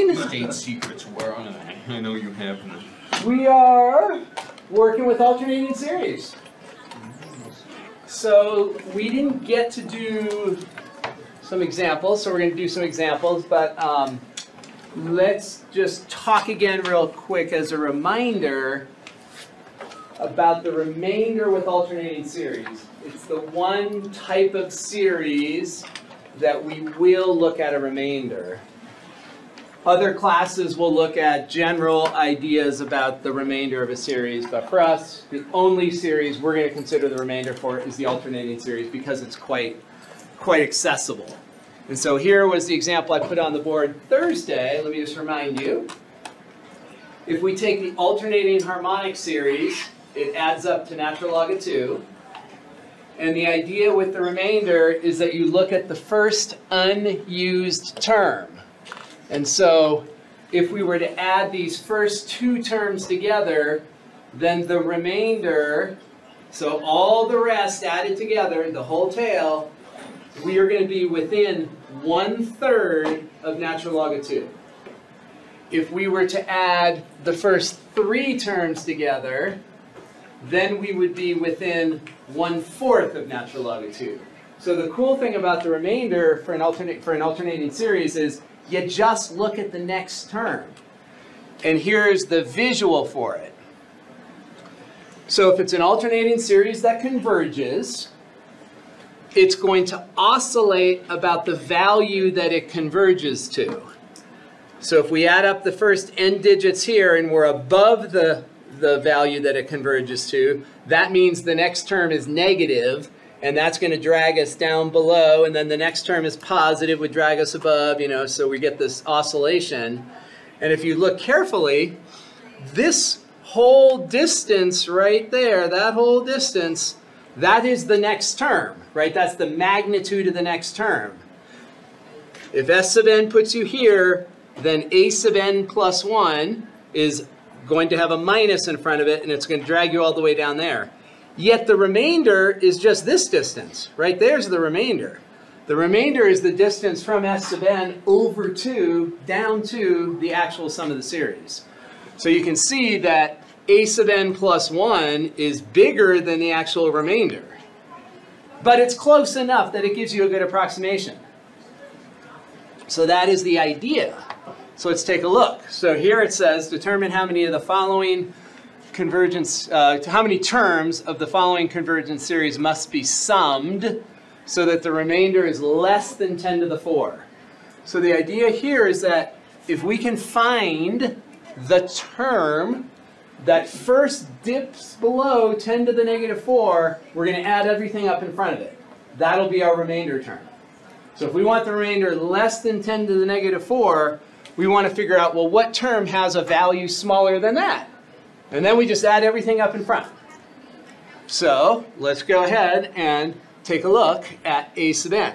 State secrets, where are they? I know you have them. We are working with alternating series. So we didn't get to do some examples, so we're going to do some examples, but let's just talk again real quick as a reminder about the remainder with alternating series. It's the one type of series that we will look at a remainder. Other classes will look at general ideas about the remainder of a series, but for us, the only series we're going to consider the remainder for is the alternating series because it's quite accessible. And so here was the example I put on the board Thursday. Let me just remind you. If we take the alternating harmonic series, it adds up to natural log of 2. And the idea with the remainder is that you look at the first unused term. And so if we were to add these first two terms together, then the remainder, so all the rest added together, the whole tail, we are going to be within 1/3 of natural log of 2. If we were to add the first three terms together, then we would be within 1/4 of natural log of 2. So the cool thing about the remainder for an alternating series is you just look at the next term. And here's the visual for it. So if it's an alternating series that converges, it's going to oscillate about the value that it converges to. So if we add up the first n digits here and we're above the value that it converges to, that means the next term is negative, and that's going to drag us down below, and then the next term is positive, would drag us above, so we get this oscillation. And if you look carefully, this whole distance right there, that whole distance, that is the next term, right? That's the magnitude of the next term. If S sub n puts you here, then A sub n plus 1 is going to have a minus in front of it, and it's going to drag you all the way down there. Yet the remainder is just this distance. Right there's the remainder. The remainder is the distance from S sub n over 2 down to the actual sum of the series. So you can see that A sub n plus 1 is bigger than the actual remainder. But it's close enough that it gives you a good approximation. So that is the idea. So let's take a look. So here it says, determine how many of the following convergence, how many terms of the following convergence series must be summed so that the remainder is less than 10 to the 4. So the idea here is that if we can find the term that first dips below 10 to the negative 4, we're going to add everything up in front of it. That'll be our remainder term. So if we want the remainder less than 10 to the negative 4, we want to figure out, well, what term has a value smaller than that? And then we just add everything up in front. So let's go ahead and take a look at A sub n.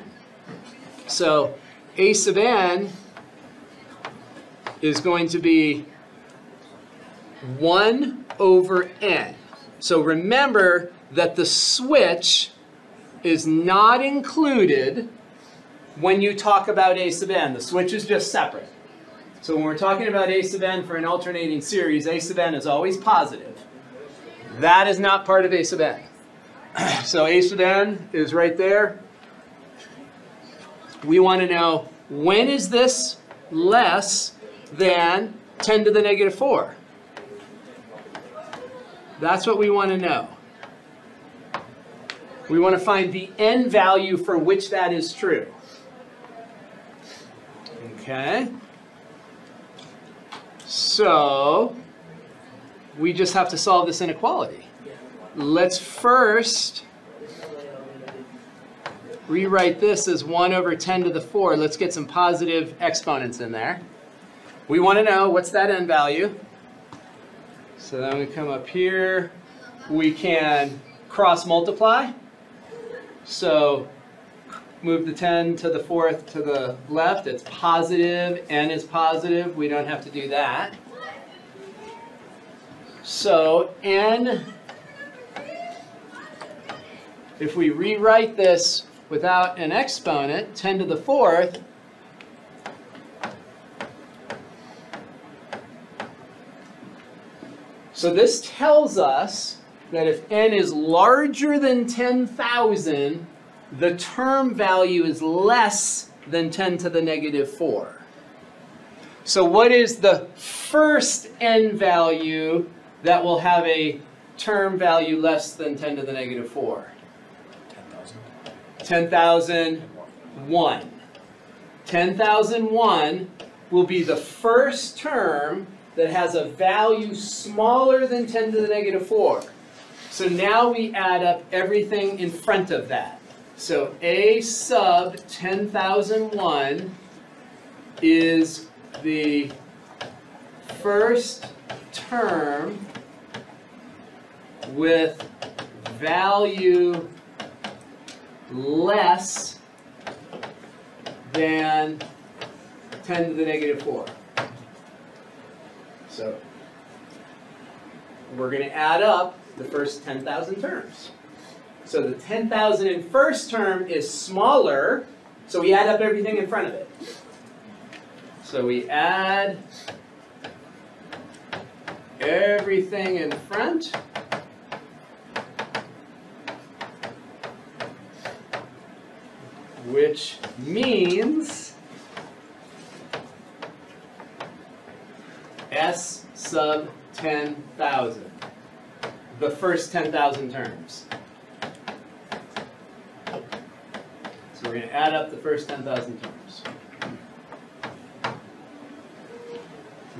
So A sub n is going to be 1 over n. So remember that the switch is not included when you talk about A sub n. The switch is just separate. So when we're talking about A sub n for an alternating series, A sub n is always positive. That is not part of A sub n. So A sub n is right there. We want to know, when is this less than 10 to the negative 4? That's what we want to know. We want to find the n value for which that is true. Okay. So we just have to solve this inequality. Let's first rewrite this as 1 over 10 to the 4. Let's get some positive exponents in there. We want to know, what's that n value? So then we come up here. We can cross multiply. So move the 10 to the 4th to the left. It's positive. N is positive. We don't have to do that. So n, if we rewrite this without an exponent, 10 to the 4th, So this tells us that if n is larger than 10,000, the term value is less than 10 to the negative 4. So what is the first n value that will have a term value less than 10 to the negative 4? 10,001. 10,001 will be the first term that has a value smaller than 10 to the negative 4. So now we add up everything in front of that. So A sub 10,001 is the first term with value less than 10 to the negative 4. So we're going to add up the first 10,000 terms. So the 10,000 in first term is smaller, so we add up everything in front of it. So we add everything in front. Which means S sub 10,000, the first 10,000 terms. So we're going to add up the first 10,000 terms.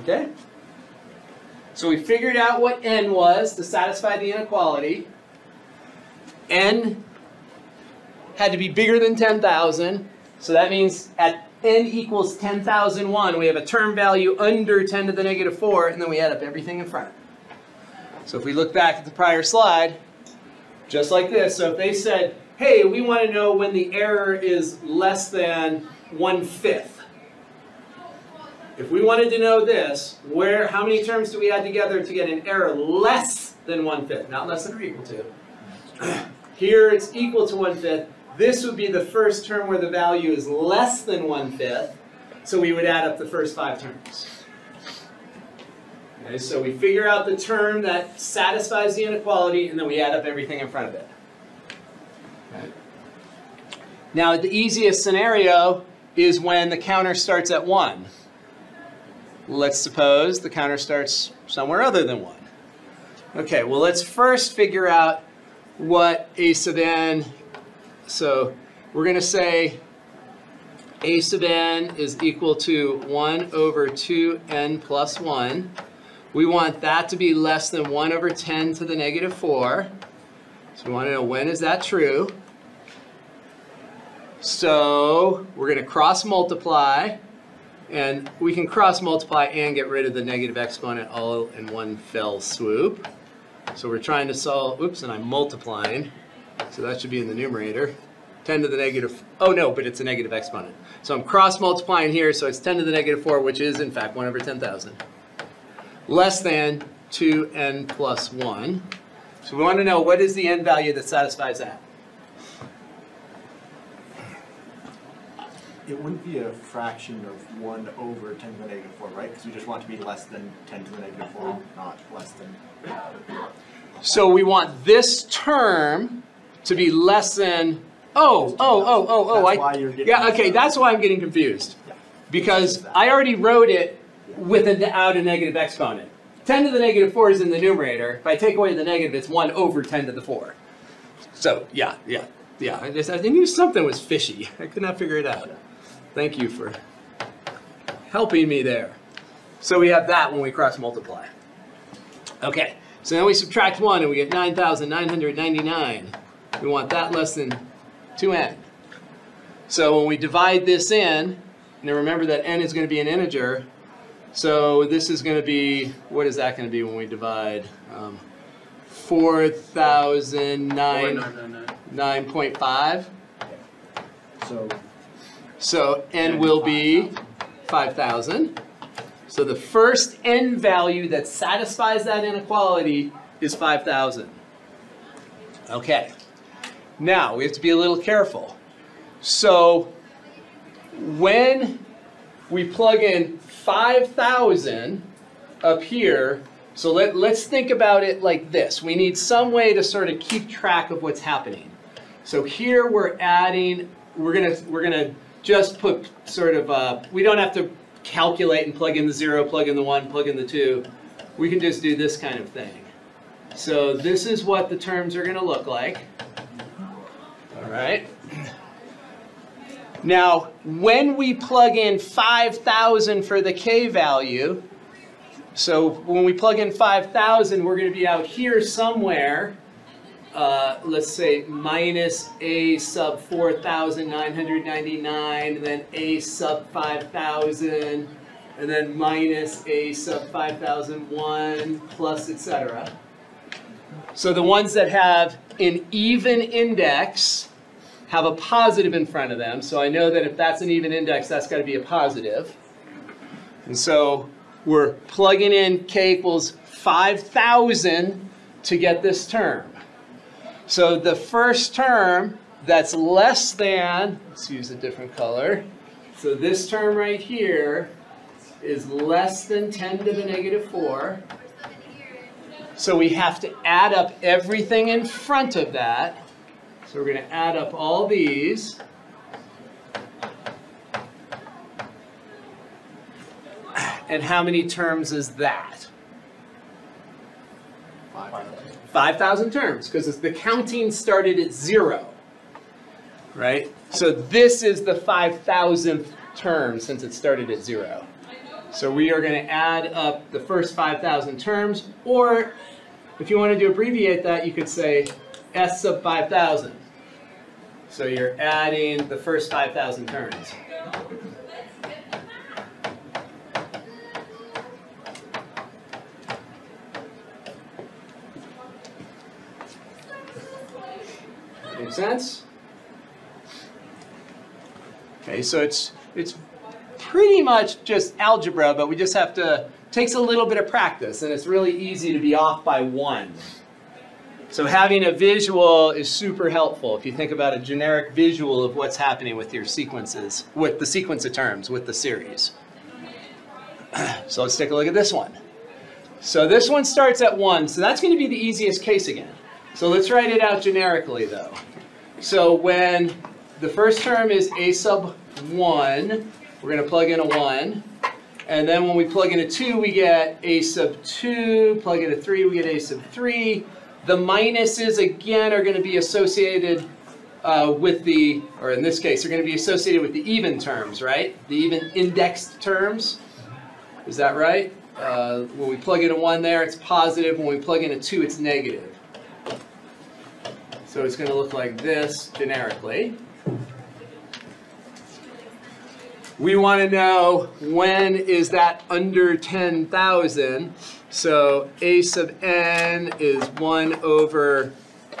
Okay? So we figured out what n was to satisfy the inequality. N had to be bigger than 10,000. So that means at n equals 10,001, we have a term value under 10 to the negative 4, and then we add up everything in front. So if we look back at the prior slide, just like this. So if they said, hey, we want to know when the error is less than 1/5. If we wanted to know this, how many terms do we add together to get an error less than 1/5? Not less than or equal to. Here it's equal to 1/5. This would be the first term where the value is less than 1/5. So we would add up the first 5 terms. Okay, so we figure out the term that satisfies the inequality, and then we add up everything in front of it. Okay. Now, the easiest scenario is when the counter starts at 1. Let's suppose the counter starts somewhere other than 1. Okay, well, let's first figure out what a sub n. So we're going to say a sub n is equal to 1 over 2n plus 1. We want that to be less than 1 over 10 to the negative 4. So we want to know, when is that true? So we're going to cross multiply. And we can cross multiply and get rid of the negative exponent all in one fell swoop. So we're trying to solve, oops, and I'm multiplying. So that should be in the numerator. 10 to the negative, oh no, but it's a negative exponent. So I'm cross multiplying here, so it's 10 to the negative 4, which is in fact 1 over 10,000. Less than 2n plus 1. So we want to know, what is the n value that satisfies that? It wouldn't be a fraction of 1 over 10 to the negative 4, right? Because we just want it to be less than 10 to the negative 4, not less than. So we want this term to be less than, oh. That's why you're getting Yeah, okay, that's why I'm getting confused. Yeah. Because I already wrote it without a negative exponent. 10 to the negative 4 is in the numerator. If I take away the negative, it's 1 over 10 to the 4. So, yeah. I knew something was fishy. I could not figure it out. Thank you for helping me there. So we have that when we cross multiply. Okay, so then we subtract 1 and we get 9,999. We want that less than 2n. So when we divide this in, now remember that n is going to be an integer. So this is going to be, what is that going to be when we divide? 4,009.5. So n will be 5,000. So the first n value that satisfies that inequality is 5,000. Okay. Now we have to be a little careful. So when we plug in 5,000 up here, So let's think about it like this. We need some way to sort of keep track of what's happening. So here we're adding, we're gonna just put sort of, we don't have to calculate and plug in the 0, plug in the 1, plug in the 2. We can just do this kind of thing. So this is what the terms are gonna look like. All right. Now, when we plug in 5,000 for the k value, so when we plug in 5,000, we're going to be out here somewhere, let's say minus a sub 4,999, and then a sub 5,000, and then minus a sub 5,001, plus etc. So the ones that have an even index have a positive in front of them. So I know that if that's an even index, that's got to be a positive. And so we're plugging in k equals 5,000 to get this term. So the first term that's less than, let's use a different color. So this term right here is less than 10 to the negative 4. So we have to add up everything in front of that. So we're going to add up all these. And how many terms is that? 5,000 terms, because the counting started at 0. Right? So this is the 5,000th term since it started at 0. So we are going to add up the first 5,000 terms, or if you wanted to abbreviate that, you could say S sub 5,000. So you're adding the first 5,000 terms. Make sense? Okay, so it's pretty much just algebra, but we just have to, takes a little bit of practice, and it's really easy to be off by 1. So having a visual is super helpful if you think about a generic visual of what's happening with your sequences, with the sequence of terms, with the series. So let's take a look at this one. So this one starts at 1, so that's going to be the easiest case again. So let's write it out generically though. So when the first term is a sub 1, we're going to plug in a 1. And then when we plug in a 2, we get a sub 2. Plug in a 3, we get a sub 3. The minuses, again, are going to be associated with the, or in this case, are going to be associated with the even terms, right? The even indexed terms. Is that right? When we plug in a 1 there, it's positive. When we plug in a 2, it's negative. So it's going to look like this generically. We want to know when is that under 10,000. So a sub n is 1 over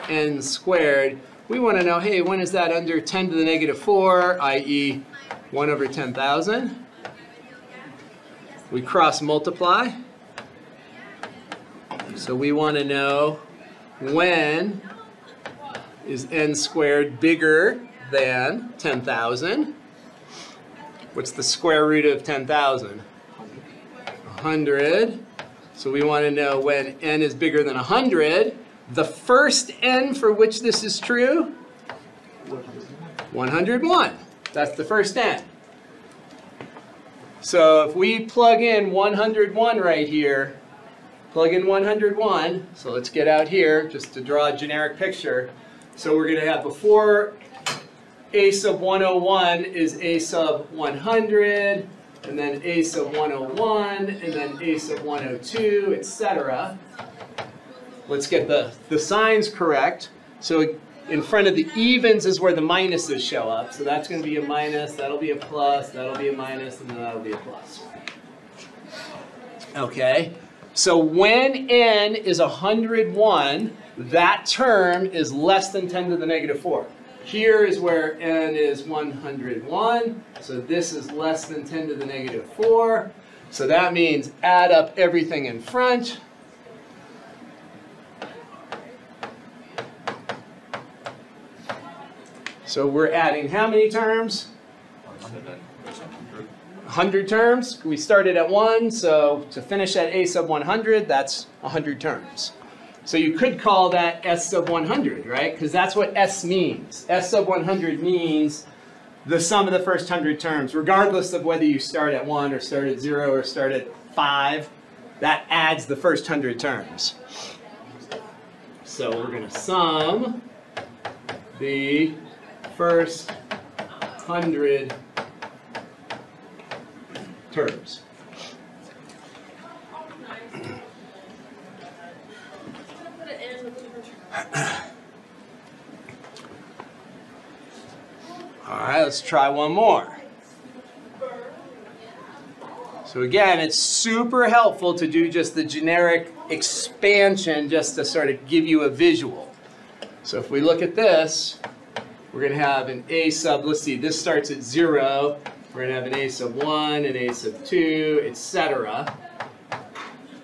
n squared. We want to know, hey, when is that under 10 to the negative 4, i.e. 1 over 10,000? We cross multiply. So we want to know when is n squared bigger than 10,000. What's the square root of 10,000? 100. So we want to know when n is bigger than 100. The first n for which this is true? 101. That's the first n. So if we plug in 101 right here, plug in 101, so let's get out here just to draw a generic picture. So we're going to have before a sub 101 is a sub 100, and then a sub 101, and then a sub 102, etc. Let's get the signs correct. So in front of the evens is where the minuses show up. So that's going to be a minus, that'll be a plus, that'll be a minus, and then that'll be a plus. Okay, so when n is 101, that term is less than 10 to the negative 4. Here is where n is 101, so this is less than 10 to the negative 4. So that means add up everything in front. So we're adding how many terms? 100 terms, we started at 1, so to finish at a sub 100, that's 100 terms. So you could call that S sub 100, right? Because that's what S means. S sub 100 means the sum of the first 100 terms, regardless of whether you start at 1 or start at 0 or start at 5, that adds the first 100 terms. So we're going to sum the first 100 terms. All right, let's try one more. So again, it's super helpful to do just the generic expansion just to sort of give you a visual. So if we look at this, we're going to have an a sub, let's see, this starts at 0. We're going to have an a sub 1, an a sub 2, etc.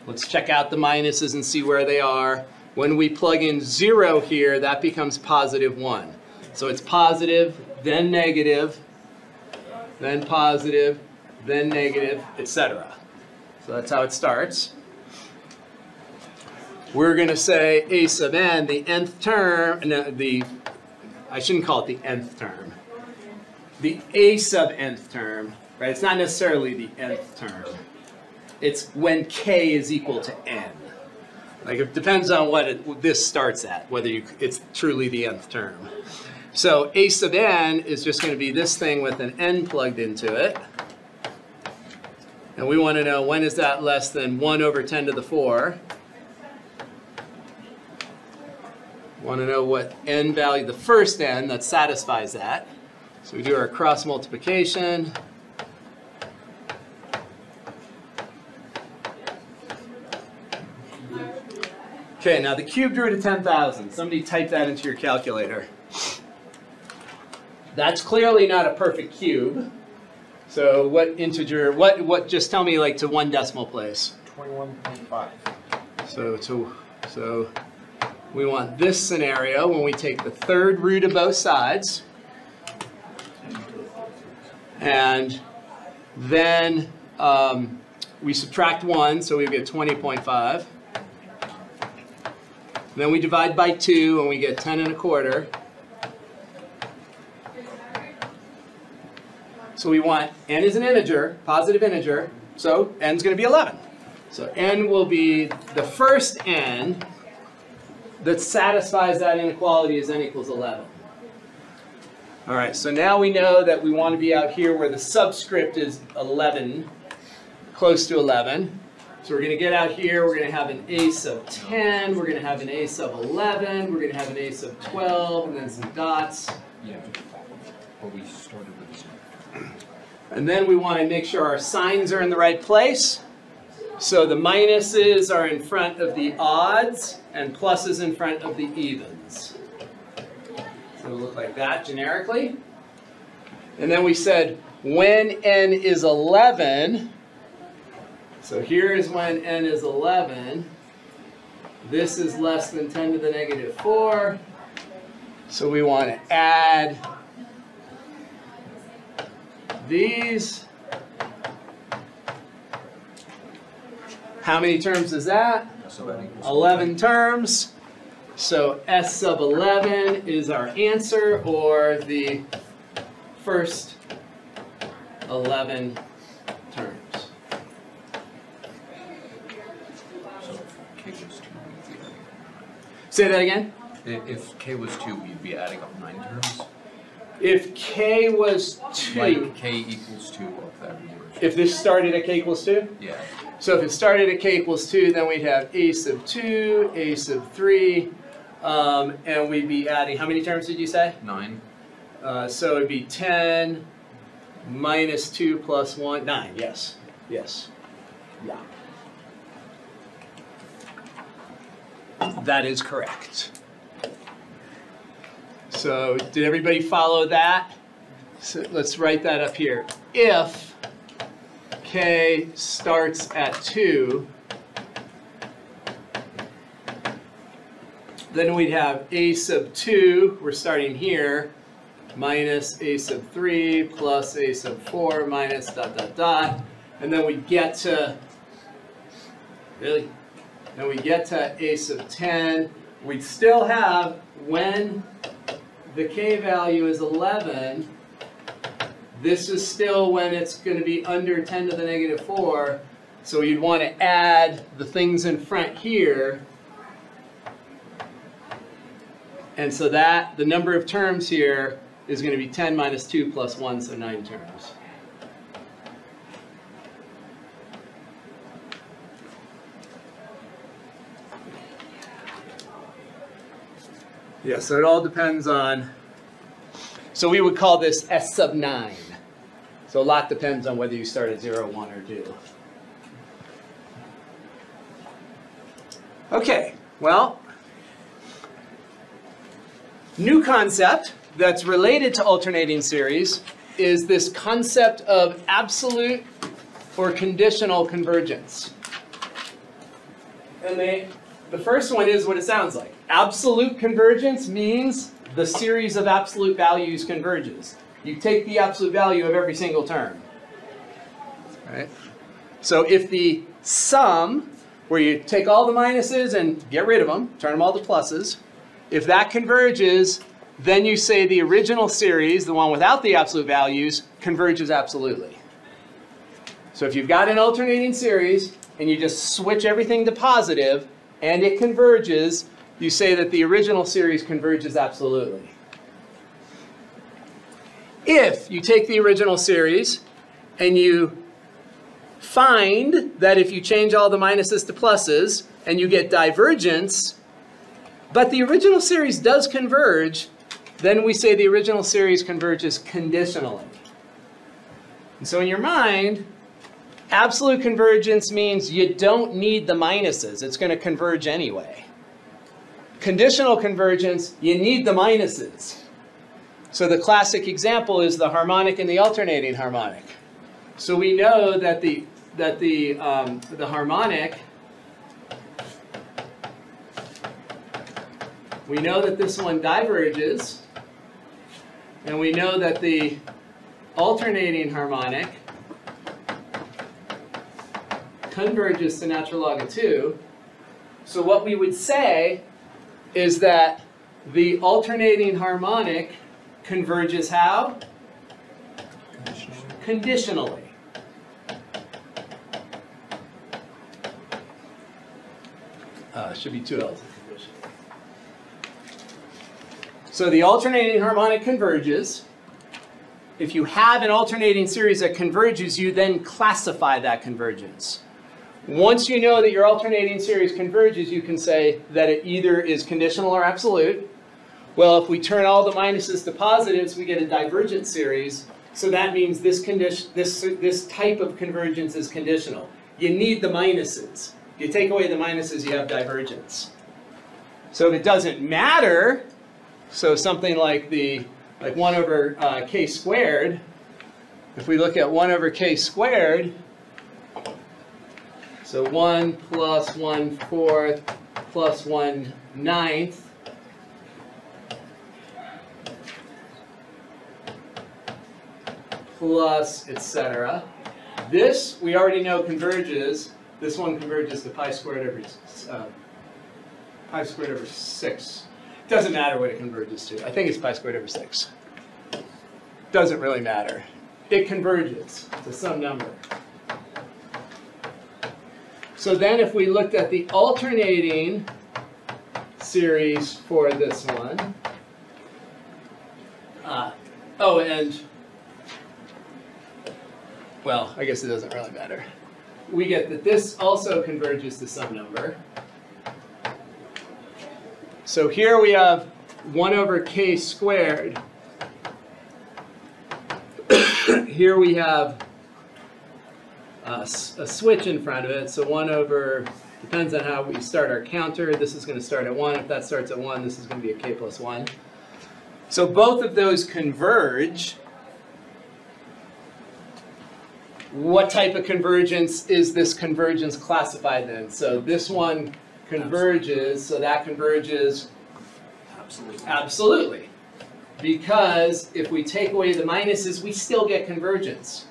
Let's check out the minuses and see where they are. When we plug in 0 here, that becomes positive 1. So it's positive, then negative, then positive, then negative, etc. So that's how it starts. We're going to say a sub n, the nth term, no, I shouldn't call it the nth term. The a sub nth term, right? It's not necessarily the nth term. It's when k is equal to n. Like it depends on what this starts at, whether it's truly the nth term. So a sub n is just going to be this thing with an n plugged into it. And we want to know when is that less than 1 over 10 to the 4. Want to know what n value, the first n that satisfies that. So we do our cross multiplication. Okay, now the cubed root of 10,000. Somebody type that into your calculator. That's clearly not a perfect cube. So what integer, what just tell me like to 1 decimal place. 21.5. So we want this scenario when we take the third root of both sides. And then we subtract 1, so we get 20.5. Then we divide by 2, and we get 10 1/4. So we want n is an integer, positive integer, so n is going to be 11. So n will be the first n that satisfies that inequality is n equals 11. All right, so now we know that we want to be out here where the subscript is 11, close to 11. So we're going to get out here, we're going to have an a sub 10, we're going to have an a sub 11, we're going to have an a sub 12, and then some dots. Yeah, but we started with this. And then we want to make sure our signs are in the right place. So the minuses are in front of the odds, and pluses in front of the evens. So it'll look like that generically. And then we said when n is 11, so here is when n is 11, this is less than 10 to the negative 4, so we want to add these. How many terms is that? 11 terms. So S sub 11 is our answer, or the first 11 terms. So k was 2, we'd be adding. Say that again? If k was 2, we'd be adding up 9 terms. If k was 2, Like k equals 2 of that word. if this started at k equals 2? Yeah. So if it started at k equals 2, then we'd have a sub 2, a sub 3, and we'd be adding, how many terms did you say? 9. So it'd be 10 minus 2 plus 1, 9, yes, yes, yeah. That is correct. So did everybody follow that? So let's write that up here. If k starts at 2, then we'd have a sub 2, we're starting here, minus a sub 3 plus a sub 4 minus dot dot dot. And then we get to, really? Then we get to a sub 10. We'd still have, when the k value is 11, this is still when it's going to be under 10 to the negative 4. So you'd want to add the things in front here. And so that, the number of terms here is going to be 10 minus 2 plus 1, so 9 terms. Yeah, so it all depends on, so we would call this S sub 9. So a lot depends on whether you start at 0, 1, or 2. Okay, well, new concept that's related to alternating series is this concept of absolute or conditional convergence. And the first one is what it sounds like. Absolute convergence means the series of absolute values converges. You take the absolute value of every single term. Right? So if the sum, where you take all the minuses and get rid of them, turn them all to pluses, if that converges, then you say the original series, the one without the absolute values, converges absolutely. So if you've got an alternating series and you just switch everything to positive and it converges, you say that the original series converges absolutely. If you take the original series and you find that if you change all the minuses to pluses and you get divergence, but the original series does converge, then we say the original series converges conditionally. And so in your mind, absolute convergence means you don't need the minuses. It's going to converge anyway. Conditional convergence, you need the minuses. So the classic example is the harmonic and the alternating harmonic. So we know that the harmonic, we know that this one diverges, and we know that the alternating harmonic converges to natural log of 2. So what we would say is that the alternating harmonic converges how? Conditionally. Should be 2 L's. So the alternating harmonic converges. If you have an alternating series that converges, you then classify that convergence. Once you know that your alternating series converges, you can say that it either is conditional or absolute. Well, if we turn all the minuses to positives, we get a divergent series. So that means this type of convergence is conditional. You need the minuses. If you take away the minuses, you have divergence. So if it doesn't matter, so something like 1 over k squared, if we look at 1 over k squared, so 1 plus 1/4 plus 1/9 plus etc. This we already know converges. This one converges to pi squared over 6. Doesn't matter what it converges to. I think it's pi squared over 6. Doesn't really matter. It converges to some number. So then if we looked at the alternating series for this one, oh, and, well, I guess it doesn't really matter. We get that this also converges to some number. So here we have 1 over k squared. Here we have a switch in front of it. So 1 over, depends on how we start our counter. This is going to start at 1. If that starts at 1, this is going to be a k plus 1. So both of those converge. What type of convergence is this convergence classified in? So this one converges, so that converges Absolutely. absolutely. because if we take away the minuses, we still get convergence.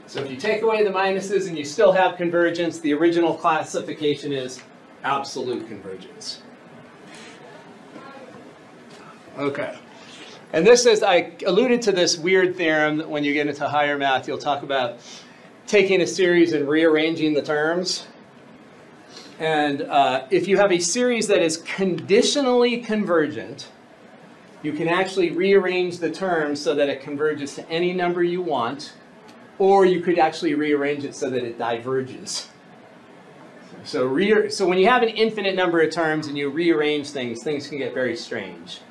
So if you take away the minuses and you still have convergence, the original classification is absolute convergence. Okay. And this is, I alluded to this weird theorem that when you get into higher math, you'll talk about taking a series and rearranging the terms. And if you have a series that is conditionally convergent, you can actually rearrange the terms so that it converges to any number you want, or you could actually rearrange it so that it diverges. So when you have an infinite number of terms and you rearrange things, things can get very strange.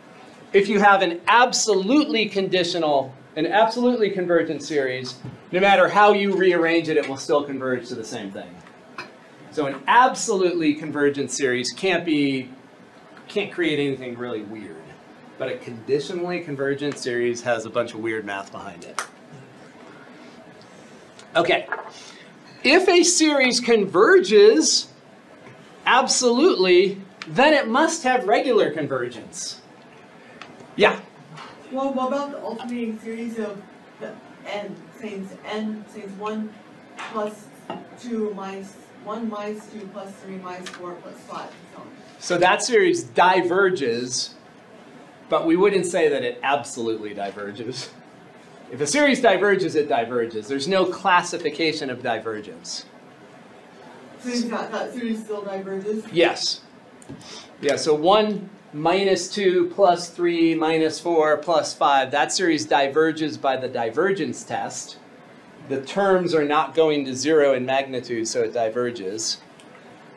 If you have an absolutely conditional, an absolutely convergent series, no matter how you rearrange it, it will still converge to the same thing. So an absolutely convergent series can't create anything really weird. But a conditionally convergent series has a bunch of weird math behind it. Okay. If a series converges absolutely, then it must have regular convergence. Yeah? Well, what about the alternating series of the n, saying 1 plus 2 minus 1 minus 2 plus 3 minus 4 plus 5 and so on? So that series diverges, but we wouldn't say that it absolutely diverges. If a series diverges, it diverges. There's no classification of divergence. So that series still diverges? Yes. Yeah, so 1 minus 2 plus 3 minus 4 plus 5, that series diverges by the divergence test. The terms are not going to 0 in magnitude, so it diverges.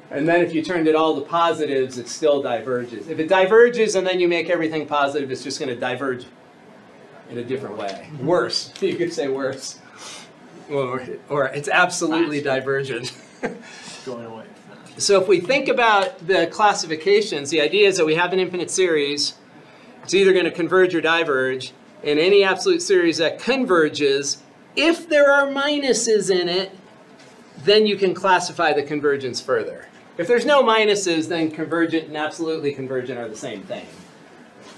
And then if you turned it all to positives, it still diverges. If it diverges and then you make everything positive, it's just going to diverge in a different way. Worse. You could say worse. Or it's absolutely divergent. Going away. So if we think about the classifications, the idea is that we have an infinite series. It's either going to converge or diverge. And any absolute series that converges, if there are minuses in it, then you can classify the convergence further. If there's no minuses, then convergent and absolutely convergent are the same thing.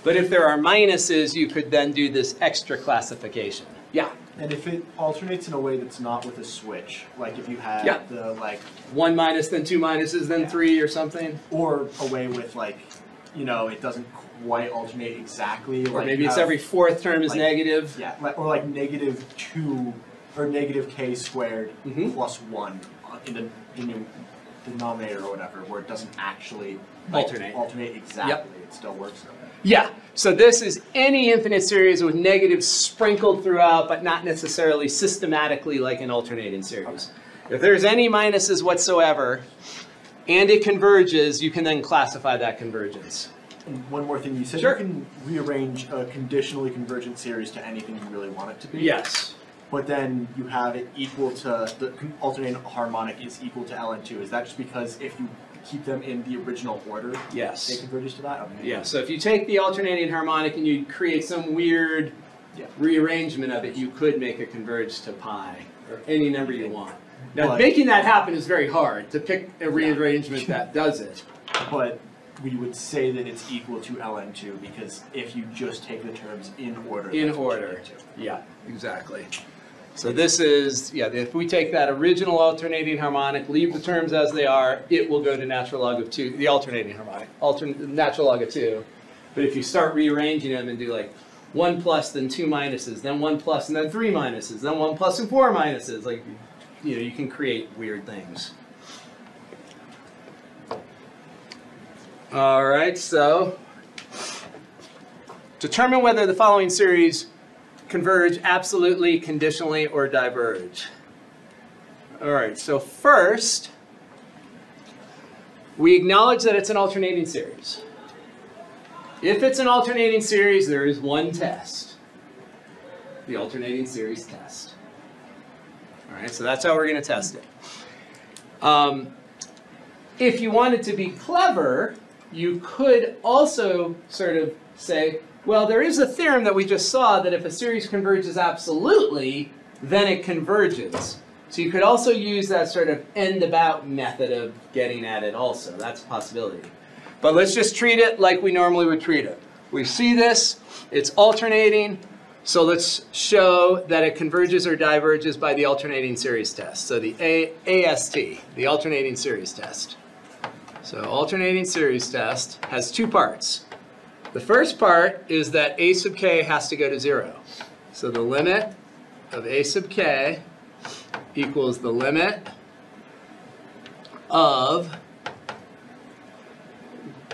But if there are minuses, you could then do this extra classification. Yeah? And if it alternates in a way that's not with a switch, like if you had Yeah. the like 1 minus, then 2 minuses, then 3 or something. or a way with like, you know, it doesn't quite alternate exactly. Or like maybe you it's have- every fourth term is like- negative. Yeah, or like -2 or negative k squared Mhm. plus 1 in the denominator or whatever, where it doesn't actually Alternate. exactly. It still works though. Yeah, so this is any infinite series with negatives sprinkled throughout, but not necessarily systematically like an alternating series. If there's any minuses whatsoever, and it converges, you can then classify that convergence. And one more thing, you said Sure. you can rearrange a conditionally convergent series to anything you really want it to be. Yes. But then you have it equal to, the alternating harmonic is equal to ln2. Is that just because if you keep them in the original order, Yes. they converge to that? Okay. Yeah, so if you take the alternating harmonic and you create some weird Yeah. rearrangement of it, you could make it converge to pi, or any number you want. Now, But- making that happen is very hard, to pick a rearrangement that does it. But we would say that it's equal to ln2 because if you just take the terms in order. In that's what you order. get to. Yeah, exactly. So this is, yeah, if we take that original alternating harmonic, leave the terms as they are, it will go to natural log of 2, the alternating harmonic, natural log of 2. But if you start rearranging them and do like 1 plus, then 2 minuses, then 1 plus, and then 3 minuses, then 1 plus and 4 minuses, like, you know, you can create weird things. All right, so determine whether the following series converge absolutely, conditionally, or diverge. All right, so first, we acknowledge that it's an alternating series. If it's an alternating series, there is one test, the alternating series test. All right, so that's how we're going to test it. If you wanted to be clever, you could also sort of say, well, there is a theorem that we just saw that if a series converges absolutely, then it converges. So you could also use that sort of end about method of getting at it also. That's a possibility. But let's just treat it like we normally would treat it. We see this, it's alternating, so let's show that it converges or diverges by the alternating series test. So the AST, the alternating series test. So alternating series test has two parts. The first part is that a sub k has to go to 0. So the limit of a sub k equals the limit of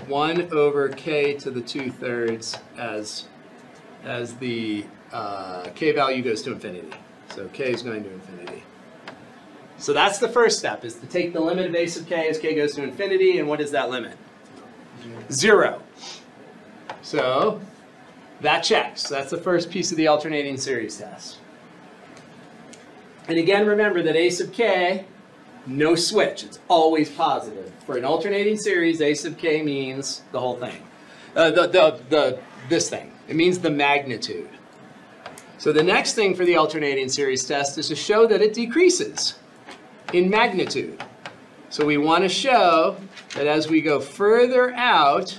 1 over k to the 2/3 as the k value goes to infinity. So k is going to infinity. So that's the first step, is to take the limit of a sub k as k goes to infinity, and what is that limit? 0. So that checks. That's the first piece of the alternating series test. And again, remember that a sub k, no switch. It's always positive. For an alternating series, a sub k means the whole thing. This thing. It means the magnitude. So the next thing for the alternating series test is to show that it decreases in magnitude. So we want to show that as we go further out,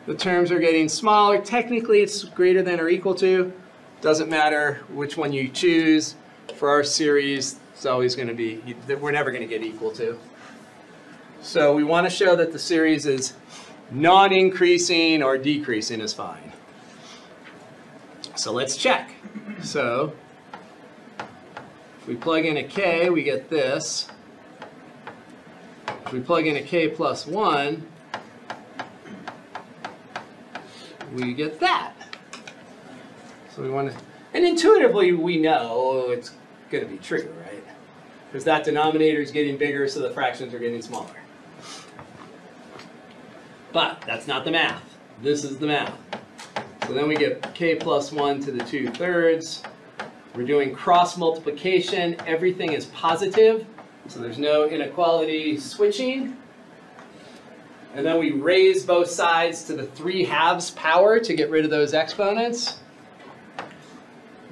the terms are getting smaller. Technically, it's greater than or equal to. Doesn't matter which one you choose. For our series, it's always going to be, we're never going to get equal to. So we want to show that the series is non-increasing or decreasing is fine. So let's check. So if we plug in a k, we get this. If we plug in a k plus 1, we get that. So we want to, and intuitively we know it's going to be true, right? Because that denominator is getting bigger, so the fractions are getting smaller. But that's not the math. This is the math. So then we get k plus 1 to the 2/3. We're doing cross multiplication. Everything is positive, so there's no inequality switching. And then we raise both sides to the 3/2 power to get rid of those exponents.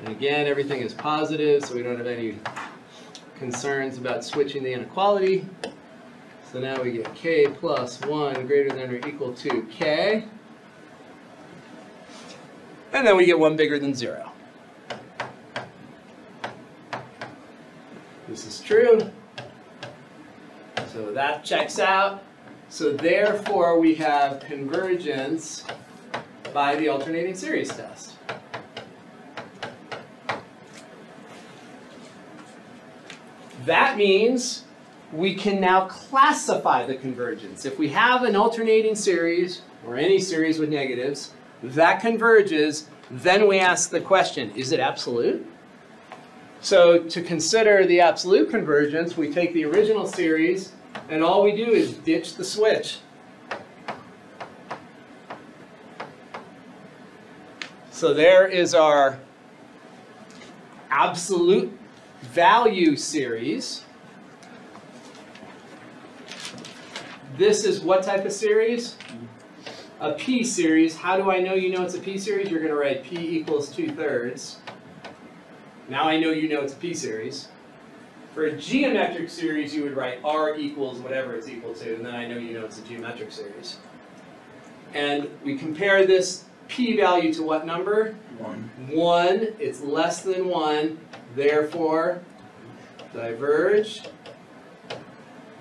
And again, everything is positive, so we don't have any concerns about switching the inequality. So now we get k plus 1 greater than or equal to k. And then we get 1 bigger than 0. This is true. So that checks out. So therefore, we have convergence by the alternating series test. That means we can now classify the convergence. If we have an alternating series, or any series with negatives, that converges, then we ask the question, is it absolute? So to consider the absolute convergence, we take the original series, and all we do is ditch the switch. So there is our absolute value series. This is what type of series? A P series. How do I know you know it's a P series? You're going to write P equals 2/3. Now I know you know it's a P series. For a geometric series, you would write R equals whatever it's equal to, and then I know you know it's a geometric series. And we compare this P value to what number? 1. 1. It's less than 1. Therefore, diverge.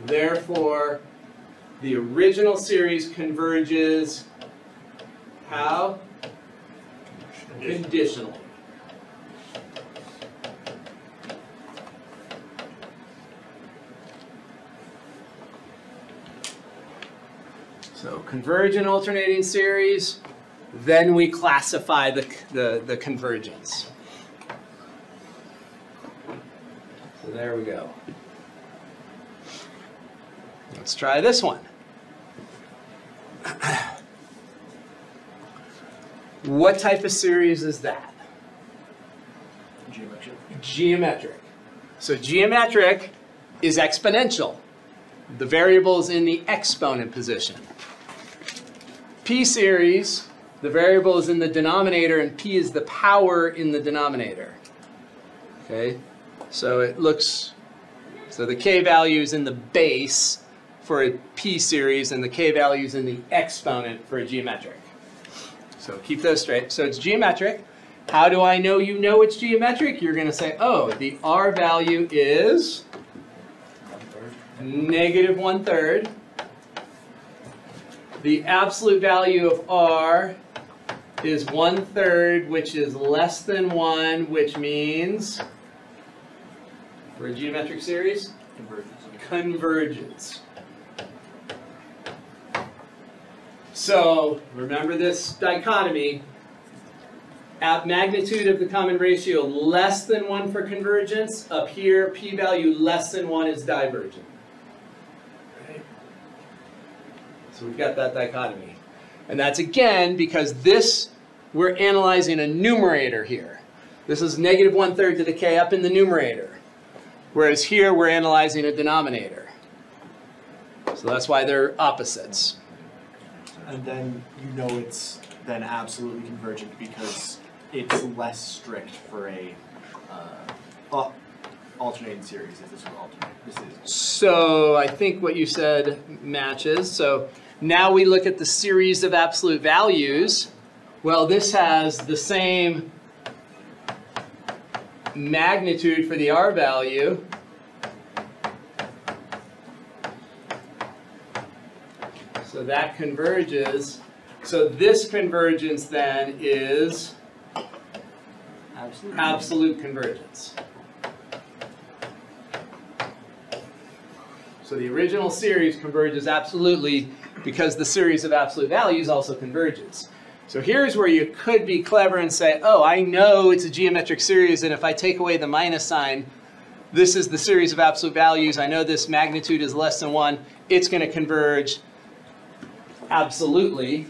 Therefore, the original series converges how? Conditionally. So converge an alternating series, then we classify the convergence. So there we go. Let's try this one. What type of series is that? Geometric. Geometric. So geometric is exponential. The variable is in the exponent position. P series, the variable is in the denominator, and P is the power in the denominator. Okay, so it looks, so the K value is in the base. for a p series and the k value is in the exponent for a geometric. So keep those straight. So it's geometric. How do I know you know it's geometric? You're going to say, oh, the r value is negative 1/3. The absolute value of r is 1/3, which is less than 1, which means, for a geometric series, convergence. So remember this dichotomy. At magnitude of the common ratio less than 1 for convergence. Up here, p-value less than 1 is divergent. Right? So we've got that dichotomy. And that's again because this, we're analyzing a numerator here. This is negative 1/3 to the k up in the numerator. Whereas here we're analyzing a denominator. So that's why they're opposites. And then you know it's then absolutely convergent because it's less strict for a alternating series if this is alternate. This is. So I think what you said matches. So now we look at the series of absolute values. Well, this has the same magnitude for the r value. So that converges. So this convergence then is absolute convergence. So the original series converges absolutely because the series of absolute values also converges. So here's where you could be clever and say, oh, I know it's a geometric series, and if I take away the minus sign, this is the series of absolute values. I know this magnitude is less than 1. It's going to converge absolutely.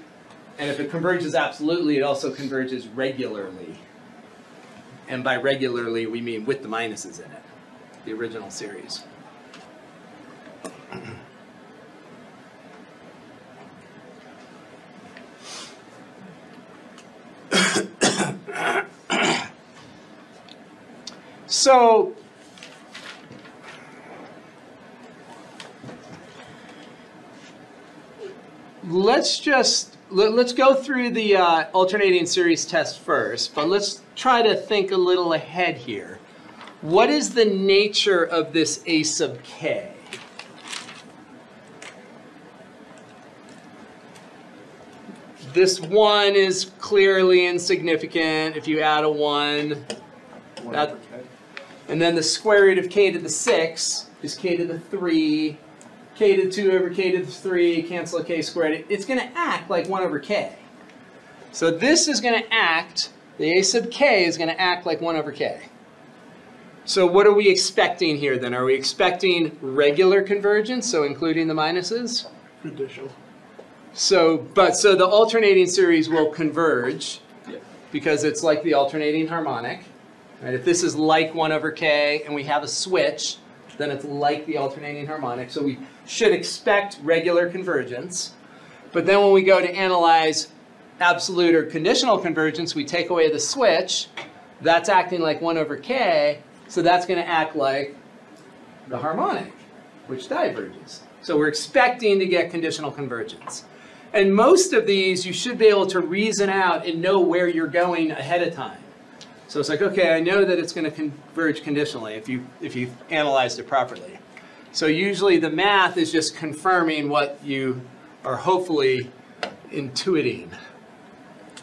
And if it converges absolutely, it also converges regularly. And by regularly, we mean with the minuses in it, the original series. So, let's go through the alternating series test first, but let's try to think a little ahead here. What is the nature of this a sub k? This 1 is clearly insignificant. If you add a 1, that, and then the square root of k to the 6 is k to the 3. K to the 2 over k to the 3, cancel a k squared. It's going to act like 1 over k. So this is going to act, the a sub k is going to act like 1 over k. So what are we expecting here then? Are we expecting regular convergence, so including the minuses? Conditional. So the alternating series will converge because it's like the alternating harmonic. Right? If this is like 1 over k and we have a switch, then it's like the alternating harmonic. So we should expect regular convergence. But then when we go to analyze absolute or conditional convergence, we take away the switch. That's acting like 1 over k. So that's going to act like the harmonic, which diverges. So we're expecting to get conditional convergence. And most of these you should be able to reason out and know where you're going ahead of time. So it's like, okay, I know that it's going to converge conditionally if you analyzed it properly. So usually the math is just confirming what you are hopefully intuiting.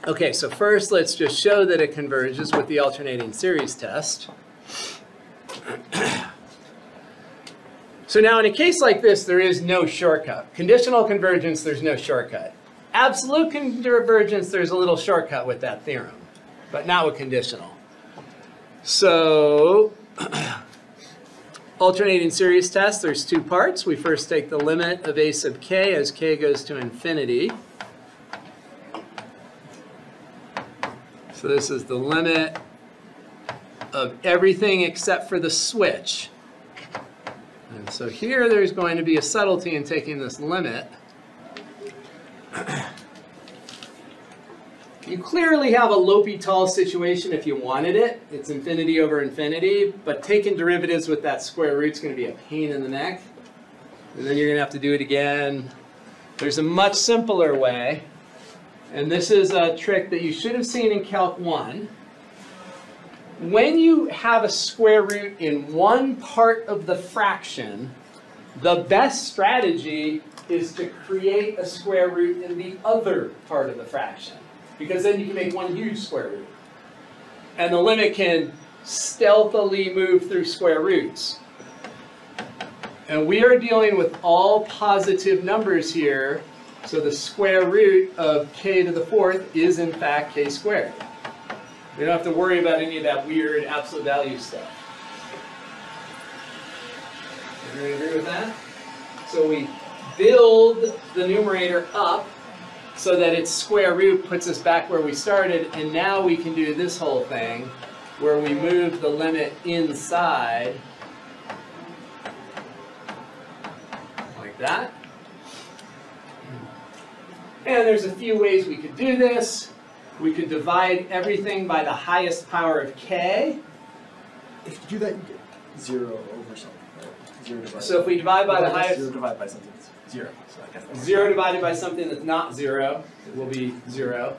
Okay, so first let's just show that it converges with the alternating series test. So now in a case like this, there is no shortcut. Conditional convergence, there's no shortcut. Absolute convergence, there's a little shortcut with that theorem, but not with conditional. So, alternating series test, there's 2 parts. We first take the limit of a sub k as k goes to infinity. So this is the limit of everything except for the switch. And so here there's going to be a subtlety in taking this limit. You clearly have a L'Hopital situation if you wanted it. It's infinity over infinity, but taking derivatives with that square root is going to be a pain in the neck. and then you're going to have to do it again. There's a much simpler way, and this is a trick that you should have seen in Calc 1. When you have a square root in one part of the fraction, the best strategy is to create a square root in the other part of the fraction, because then you can make one huge square root. And the limit can stealthily move through square roots. And we are dealing with all positive numbers here, so the square root of k to the fourth is in fact k squared. We don't have to worry about any of that weird absolute value stuff. Everybody agree with that? So we build the numerator up so that its square root puts us back where we started, and now we can do this whole thing where we move the limit inside like that. And there's a few ways we could do this. We could divide everything by the highest power of k. If you do that, you get 0 over something, right? 0 divided. So if we divide by the highest... 0 divided by something, it's 0. So I guess that's 0 divided by something that's not 0, it will be 0.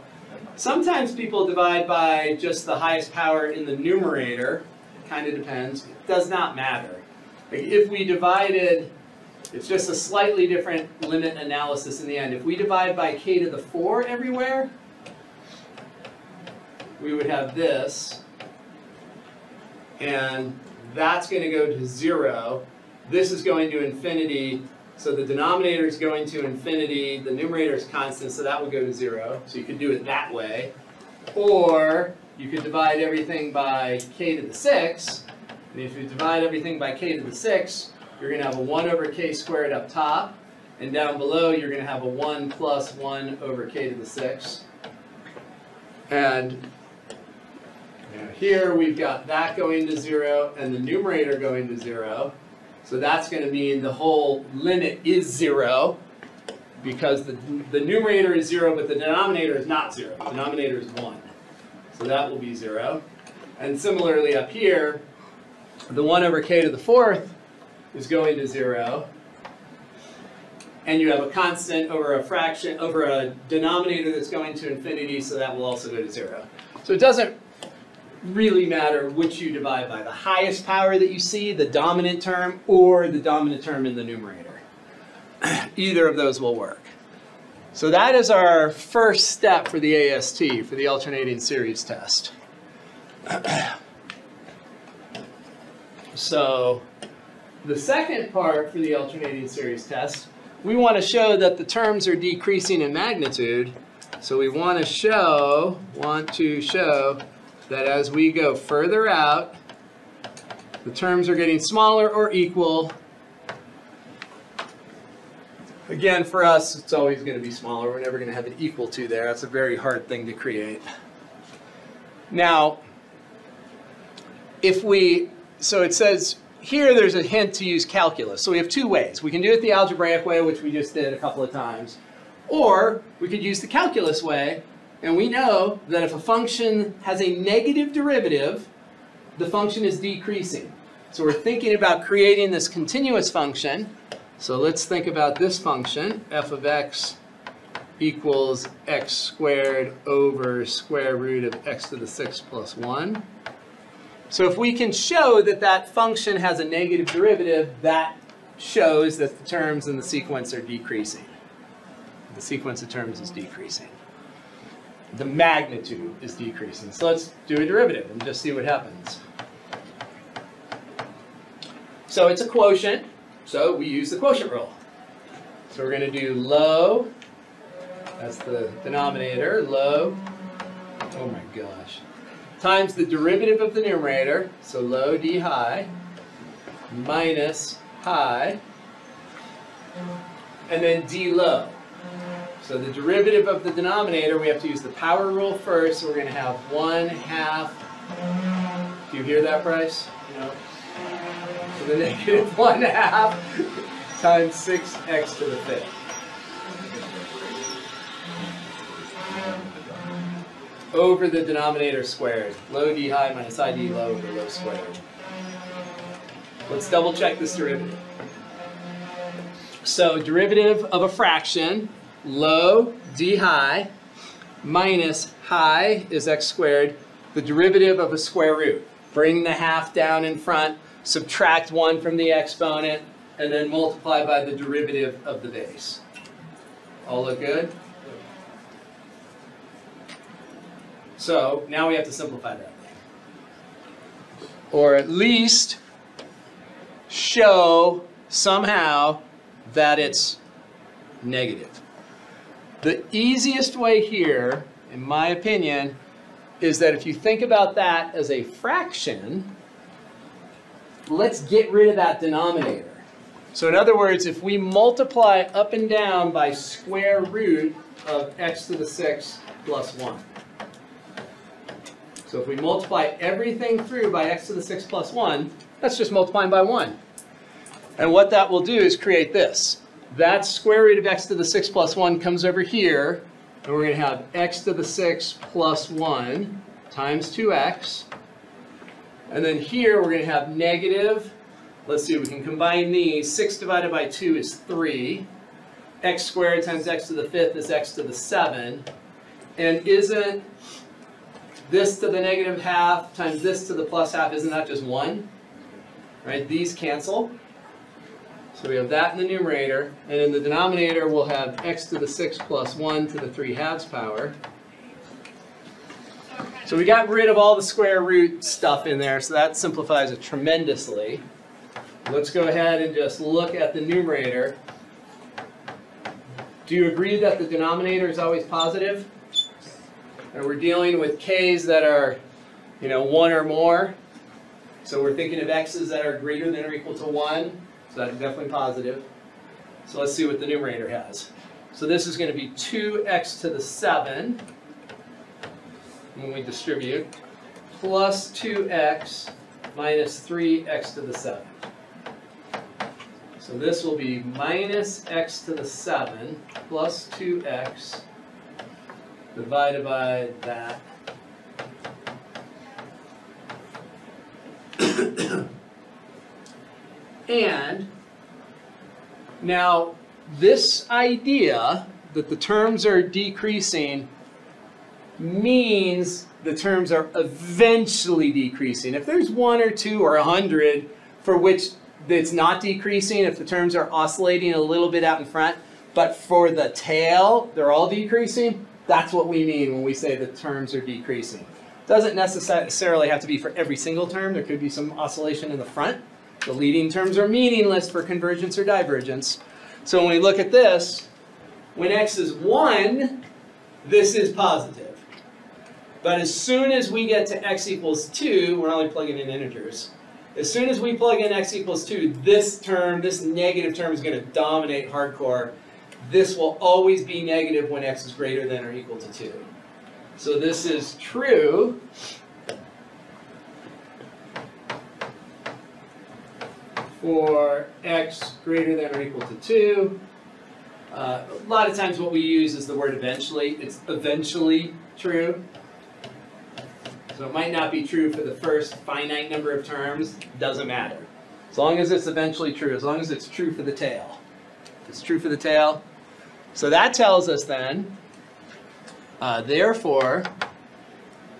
Sometimes people divide by just the highest power in the numerator. It kind of depends. It does not matter. Like if we divided, it's just a slightly different limit analysis in the end. If we divide by k to the 4 everywhere, we would have this, and that's going to go to 0. This is going to infinity, so the denominator is going to infinity, the numerator is constant, so that would go to 0. So you could do it that way. Or you could divide everything by k to the 6, and if you divide everything by k to the 6, you're going to have a 1 over k squared up top, and down below you're going to have a 1 plus 1 over k to the 6. And here we've got that going to 0 and the numerator going to 0. So that's going to mean the whole limit is 0 because the numerator is 0, but the denominator is not 0. The denominator is 1. So that will be 0. And similarly up here, the 1 over k to the fourth is going to 0. And you have a constant over a fraction, over a denominator that's going to infinity, so that will also go to 0. So it doesn't really matter which you divide by, the highest power that you see, the dominant term, or the dominant term in the numerator. Either of those will work. So that is our first step for the AST, for the alternating series test. So the second part for the alternating series test, we want to show that the terms are decreasing in magnitude. So we want to show that as we go further out, the terms are getting smaller or equal. Again, for us, it's always going to be smaller. We're never going to have an equal to there. That's a very hard thing to create. Now, so it says here there's a hint to use calculus. So we have two ways. We can do it the algebraic way, which we just did a couple of times, or we could use the calculus way. And we know that if a function has a negative derivative, the function is decreasing. So we're thinking about creating this continuous function. So let's think about this function, f of x equals x squared over square root of x to the 6 plus 1. So if we can show that that function has a negative derivative, that shows that the terms in the sequence are decreasing. The sequence of terms is decreasing. The magnitude is decreasing. So let's do a derivative and just see what happens. So it's a quotient, so we use the quotient rule. So we're going to do low, that's the denominator, low, oh my gosh, times the derivative of the numerator, so low d high, minus high, and then d low. So the derivative of the denominator, we have to use the power rule first. So we're going to have 1/2. Do you hear that, Bryce? No. So the negative 1/2 times 6x to the 5th. Over the denominator squared. Low d high minus high d low over low squared. Let's double check this derivative. So derivative of a fraction, low, d high, minus high is x squared, the derivative of a square root. Bring the half down in front, subtract 1 from the exponent, and then multiply by the derivative of the base. All look good? So now we have to simplify that. Or at least show somehow that it's negative. The easiest way here, in my opinion, is that if you think about that as a fraction, let's get rid of that denominator. So in other words, if we multiply up and down by square root of x to the 6 plus 1. So if we multiply everything through by x to the 6 plus 1, that's just multiplying by 1. And what that will do is create this. That square root of x to the 6 plus 1 comes over here, and we're going to have x to the 6 plus 1 times 2x. And then here we're going to have negative, let's see, we can combine these. 6 divided by 2 is 3. X squared times x to the 5th is x to the 7. And isn't this to the negative half times this to the plus half, isn't that just 1? Right? These cancel. So we have that in the numerator. And in the denominator, we'll have x to the 6 plus 1 to the 3 halves power. So we got rid of all the square root stuff in there, so that simplifies it tremendously. Let's go ahead and just look at the numerator. Do you agree that the denominator is always positive? And we're dealing with k's that are, 1 or more. So we're thinking of x's that are greater than or equal to 1. So that's definitely positive. So let's see what the numerator has. So this is going to be 2x to the 7 when we distribute, plus 2x minus 3x to the 7. So this will be minus x to the 7 plus 2x divided by that. And now this idea that the terms are decreasing means the terms are eventually decreasing. If there's 1 or 2 or 100 for which it's not decreasing, if the terms are oscillating a little bit out in front, but for the tail, they're all decreasing, that's what we mean when we say the terms are decreasing. Doesn't necessarily have to be for every single term. There could be some oscillation in the front. The leading terms are meaningless for convergence or divergence. So when we look at this, when x is 1, this is positive. But as soon as we get to x equals 2, we're only plugging in integers. As soon as we plug in x equals 2, this term, this negative term is going to dominate hardcore. This will always be negative when x is greater than or equal to 2. So this is true for x greater than or equal to 2. A lot of times what we use is the word eventually. It's eventually true. So it might not be true for the first finite number of terms. Doesn't matter. As long as it's eventually true. As long as it's true for the tail. If it's true for the tail. So that tells us then, therefore,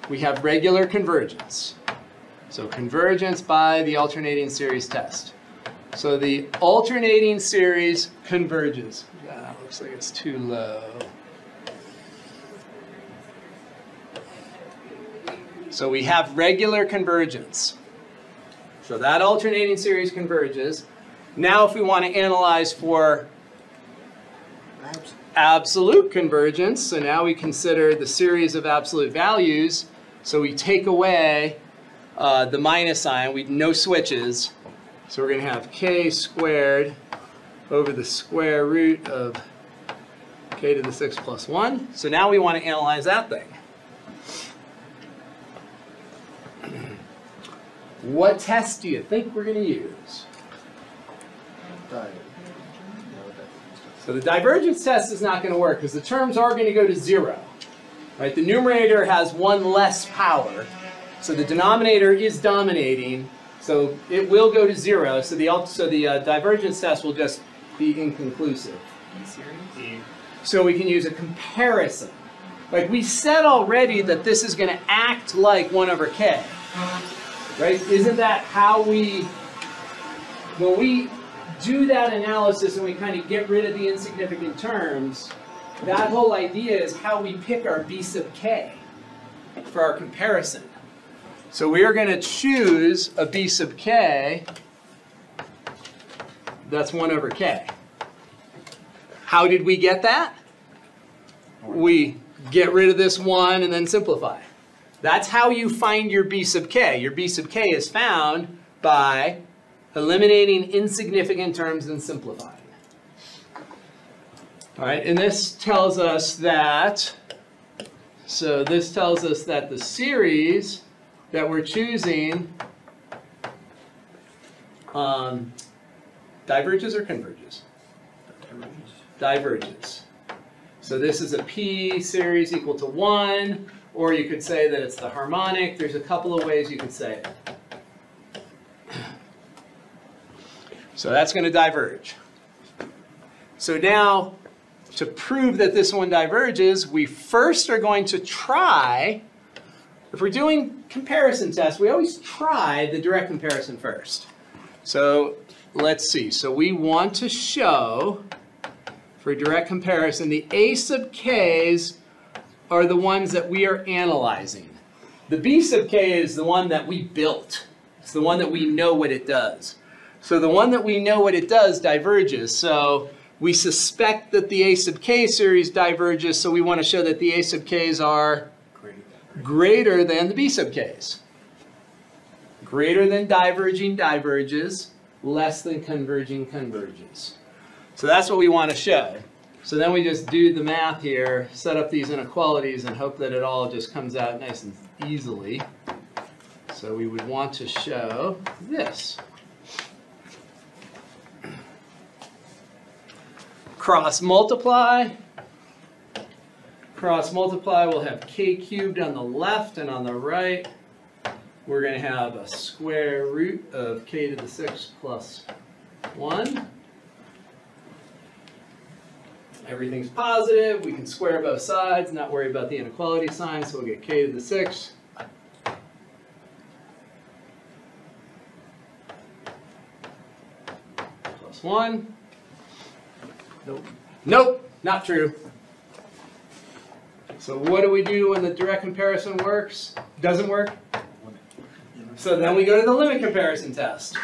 we have regular convergence. So convergence by the alternating series test. So the alternating series converges. Looks like it's too low. So we have regular convergence. So that alternating series converges. Now if we want to analyze for absolute convergence, so now we consider the series of absolute values. So we take away the minus sign, no switches. So we're going to have k squared over the square root of k to the 6 plus 1. So now we want to analyze that thing. What test do you think we're going to use? So the divergence test is not going to work because the terms are going to go to 0. Right? The numerator has 1 less power. So the denominator is dominating. So it will go to 0. So the divergence test will just the inconclusive. E series? So we can use a comparison. Like we said already that this is going to act like 1 over k. Right? Isn't that how when we do that analysis and we kind of get rid of the insignificant terms, that whole idea is how we pick our b sub k for our comparison. So we are going to choose a b sub k that's 1 over k. How did we get that? We get rid of this 1 and then simplify. That's how you find your b sub k. Your b sub k is found by eliminating insignificant terms and simplifying. All right, and this tells us that, the series that we're choosing diverges or converges? Diverges. So this is a p series equal to 1, or you could say that it's the harmonic. There's a couple of ways you could say it. So that's going to diverge. So now, to prove that this one diverges, we first are going to try, if we're doing comparison tests, we always try the direct comparison first. So let's see. So we want to show, for direct comparison, the a sub k's are the ones that we are analyzing. The b sub k is the one that we built. It's the one that we know what it does. So the one that we know what it does diverges. So we suspect that the a sub k series diverges, so we want to show that the a sub k's are greater than the b sub k's. Greater than diverging diverges, less than converging converges. So that's what we want to show. So then we just do the math here, set up these inequalities, and hope that it all just comes out nice and easily. So we would want to show this. Cross multiply. Cross multiply, we'll have k cubed on the left, and on the right, we're going to have a square root of k to the 6th plus 1. Everything's positive. We can square both sides, not worry about the inequality sign, so we'll get k to the 6th. Plus 1. Nope. Nope, not true. So what do we do when the direct comparison works? Doesn't work? So then we go to the limit comparison test.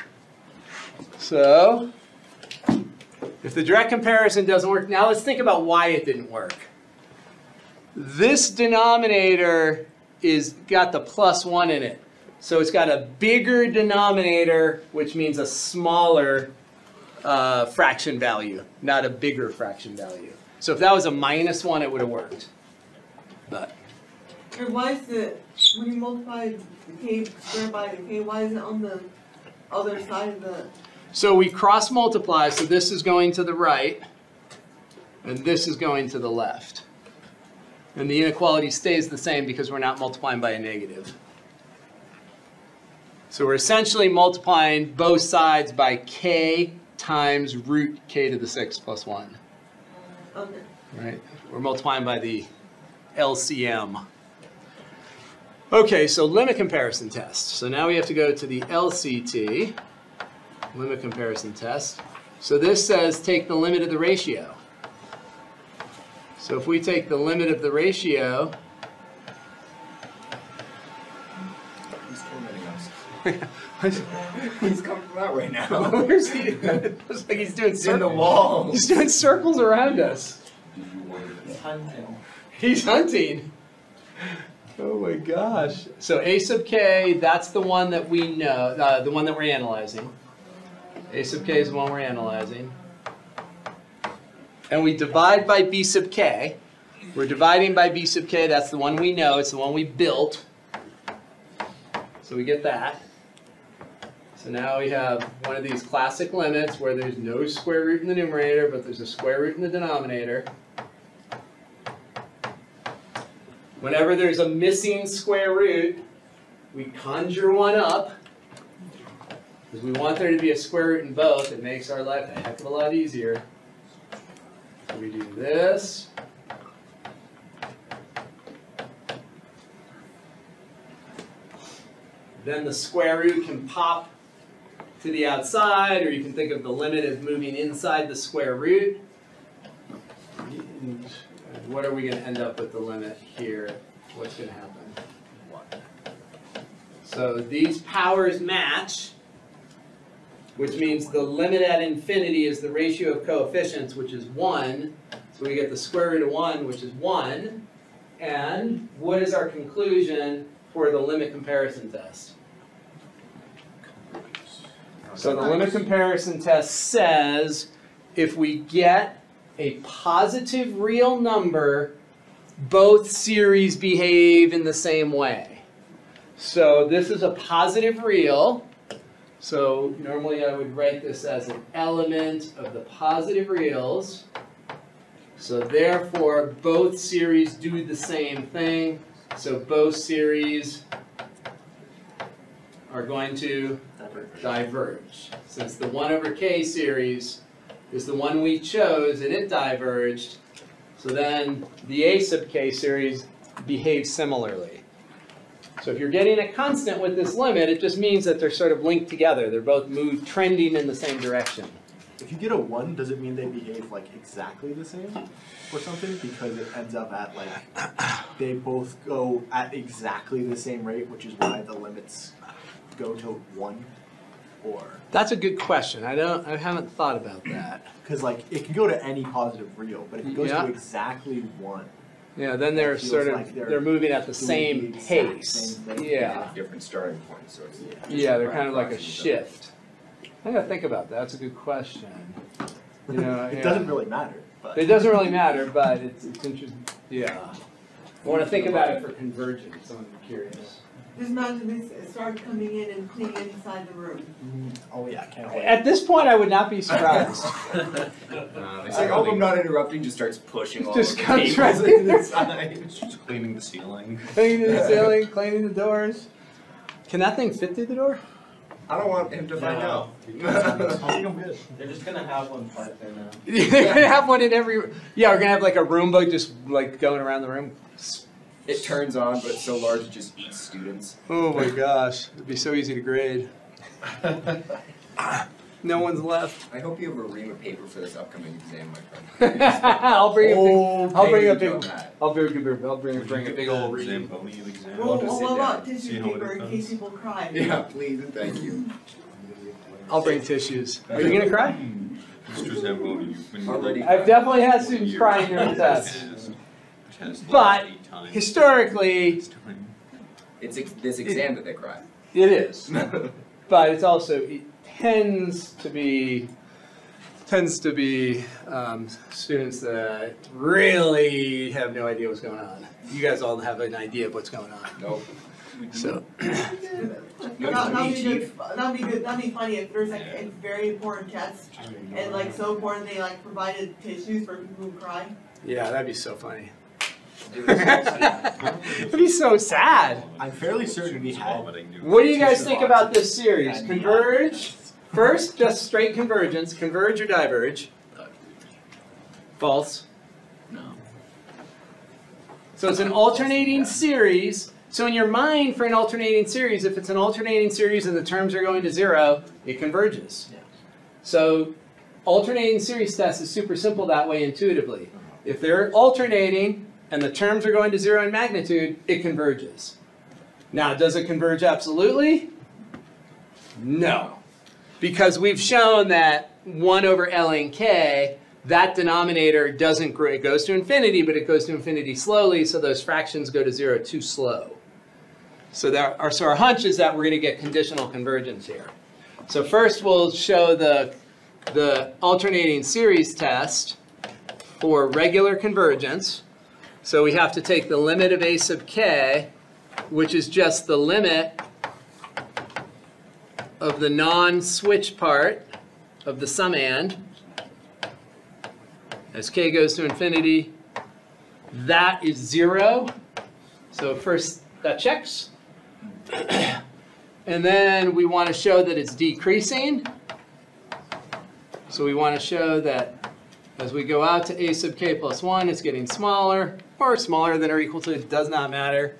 So if the direct comparison doesn't work, now let's think about why it didn't work. This denominator is got the plus 1 in it. So it's got a bigger denominator, which means a smaller fraction value, not a bigger fraction value. So if that was a minus 1, it would have worked. But And why is it, when you multiply the k squared by the k, why is it on the other side of the... so we cross multiply, so this is going to the right, and this is going to the left. And the inequality stays the same because we're not multiplying by a negative. So we're essentially multiplying both sides by k times root k to the 6th plus 1. Okay. Right? We're multiplying by the LCM. Okay, so limit comparison test. So now we have to go to the LCT, limit comparison test. So this says take the limit of the ratio. So if we take the limit of the ratio, He's tormenting us. He's coming from that way now. where's he? It looks like he's doing It's in the circles. wall. He's doing circles around us. He's hunting. He's hunting. Oh my gosh. So a sub k, that's the one that we know, the one that we're analyzing. A sub k is the one we're analyzing. And we divide by b sub k. We're dividing by b sub k, that's the one we know, it's the one we built. So we get that. So now we have one of these classic limits where there's no square root in the numerator, but there's a square root in the denominator. Whenever there's a missing square root, we conjure one up. Because we want there to be a square root in both. It makes our life a heck of a lot easier. So we do this. Then the square root can pop to the outside, or you can think of the limit as moving inside the square root. And what are we going to end up with the limit here? What's going to happen? 1. So these powers match, which means the limit at infinity is the ratio of coefficients, which is 1. So we get the square root of 1, which is 1. And what is our conclusion for the limit comparison test? So the limit comparison test says if we get a positive real number, both series behave in the same way. So this is a positive real. So normally I would write this as an element of the positive reals. So therefore, both series do the same thing. So both series are going to diverge. Since the 1 over k series is the one we chose and it diverged, so then the a sub k series behaves similarly. So if you're getting a constant with this limit, it just means that they're sort of linked together. They're both trending in the same direction. If you get a 1, does it mean they behave like exactly the same or something? Because it ends up at like, they both go at exactly the same rate, which is why the limits go to 1, or? That's a good question. I haven't thought about that. Because like, it can go to any positive real, but if it goes to exactly 1. Yeah, then they're sort of, like they're moving at the same exact pace. same thing. Yeah. Different starting points, so it's Yeah, they're kind of like a shift. I gotta think about that. That's a good question. You know, It doesn't really matter, but. It doesn't really matter, but it's interesting. Yeah. I want to think about it for convergence. I'm curious. Just imagine this start coming in and cleaning inside the room. Oh yeah, can't wait. At this point, I would not be surprised. I hope I'm not interrupting, just starts pushing all Just the comes cables right in in. the side. Just cleaning the ceiling. Cleaning the ceiling, cleaning the doors. Can that thing fit through the door? I don't want him to find out. I think I'm good. They're just gonna have one parked there now. They're gonna have one in every. Yeah, we're gonna have like a Roomba just like going around the room. It turns on, but it's so large it just eats students. Oh my gosh, it'd be so easy to grade. No one's left. I hope you have a ream of paper for this upcoming exam, my friend. I'll bring a big. page on that. I'll bring a big old ream. Well, just sit what about down. tissue paper in case people cry? Yeah, please and thank you. I'll bring tissues. Are you gonna cry? Mr. Zamboni, when you Already I've definitely had students crying during tests. But historically, It's this exam that they cry. it is. But it's also it tends to be students that really have no idea what's going on. You guys all have an idea of what's going on. Nope. So That'd be funny if there's like a very important test and like so important they like provided tissues for people who cry. yeah, that'd be so funny. It'd be so sad. I'm fairly certain we had. What do you guys think about this series? Converge? First, just straight convergence. Converge or diverge? False. No. So it's an alternating series. So in your mind, for an alternating series, if it's an alternating series and the terms are going to 0, it converges. Yeah. So alternating series test is super simple that way intuitively. If they're alternating and the terms are going to 0 in magnitude, it converges. Now, does it converge absolutely? No. Because we've shown that 1 over ln k, that denominator doesn't grow. It goes to infinity, but it goes to infinity slowly, so those fractions go to 0 too slow. So our hunch is that we're going to get conditional convergence here. So first we'll show the alternating series test for regular convergence. So we have to take the limit of a sub k, which is just the limit of the non-switch part of the summand. As k goes to infinity, that is 0. So first that checks. And then we want to show that it's decreasing. So we want to show that as we go out to a sub k plus 1, it's getting smaller, or smaller than or equal to, it does not matter.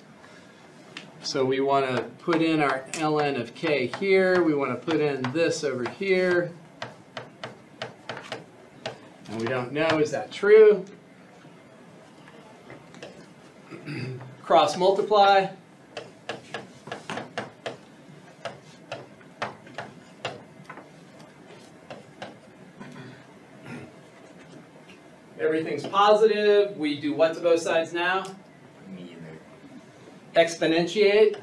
So we want to put in our ln of k here. We want to put in this over here. And we don't know, is that true? Cross multiply. Everything's positive. We do what to both sides now? Exponentiate.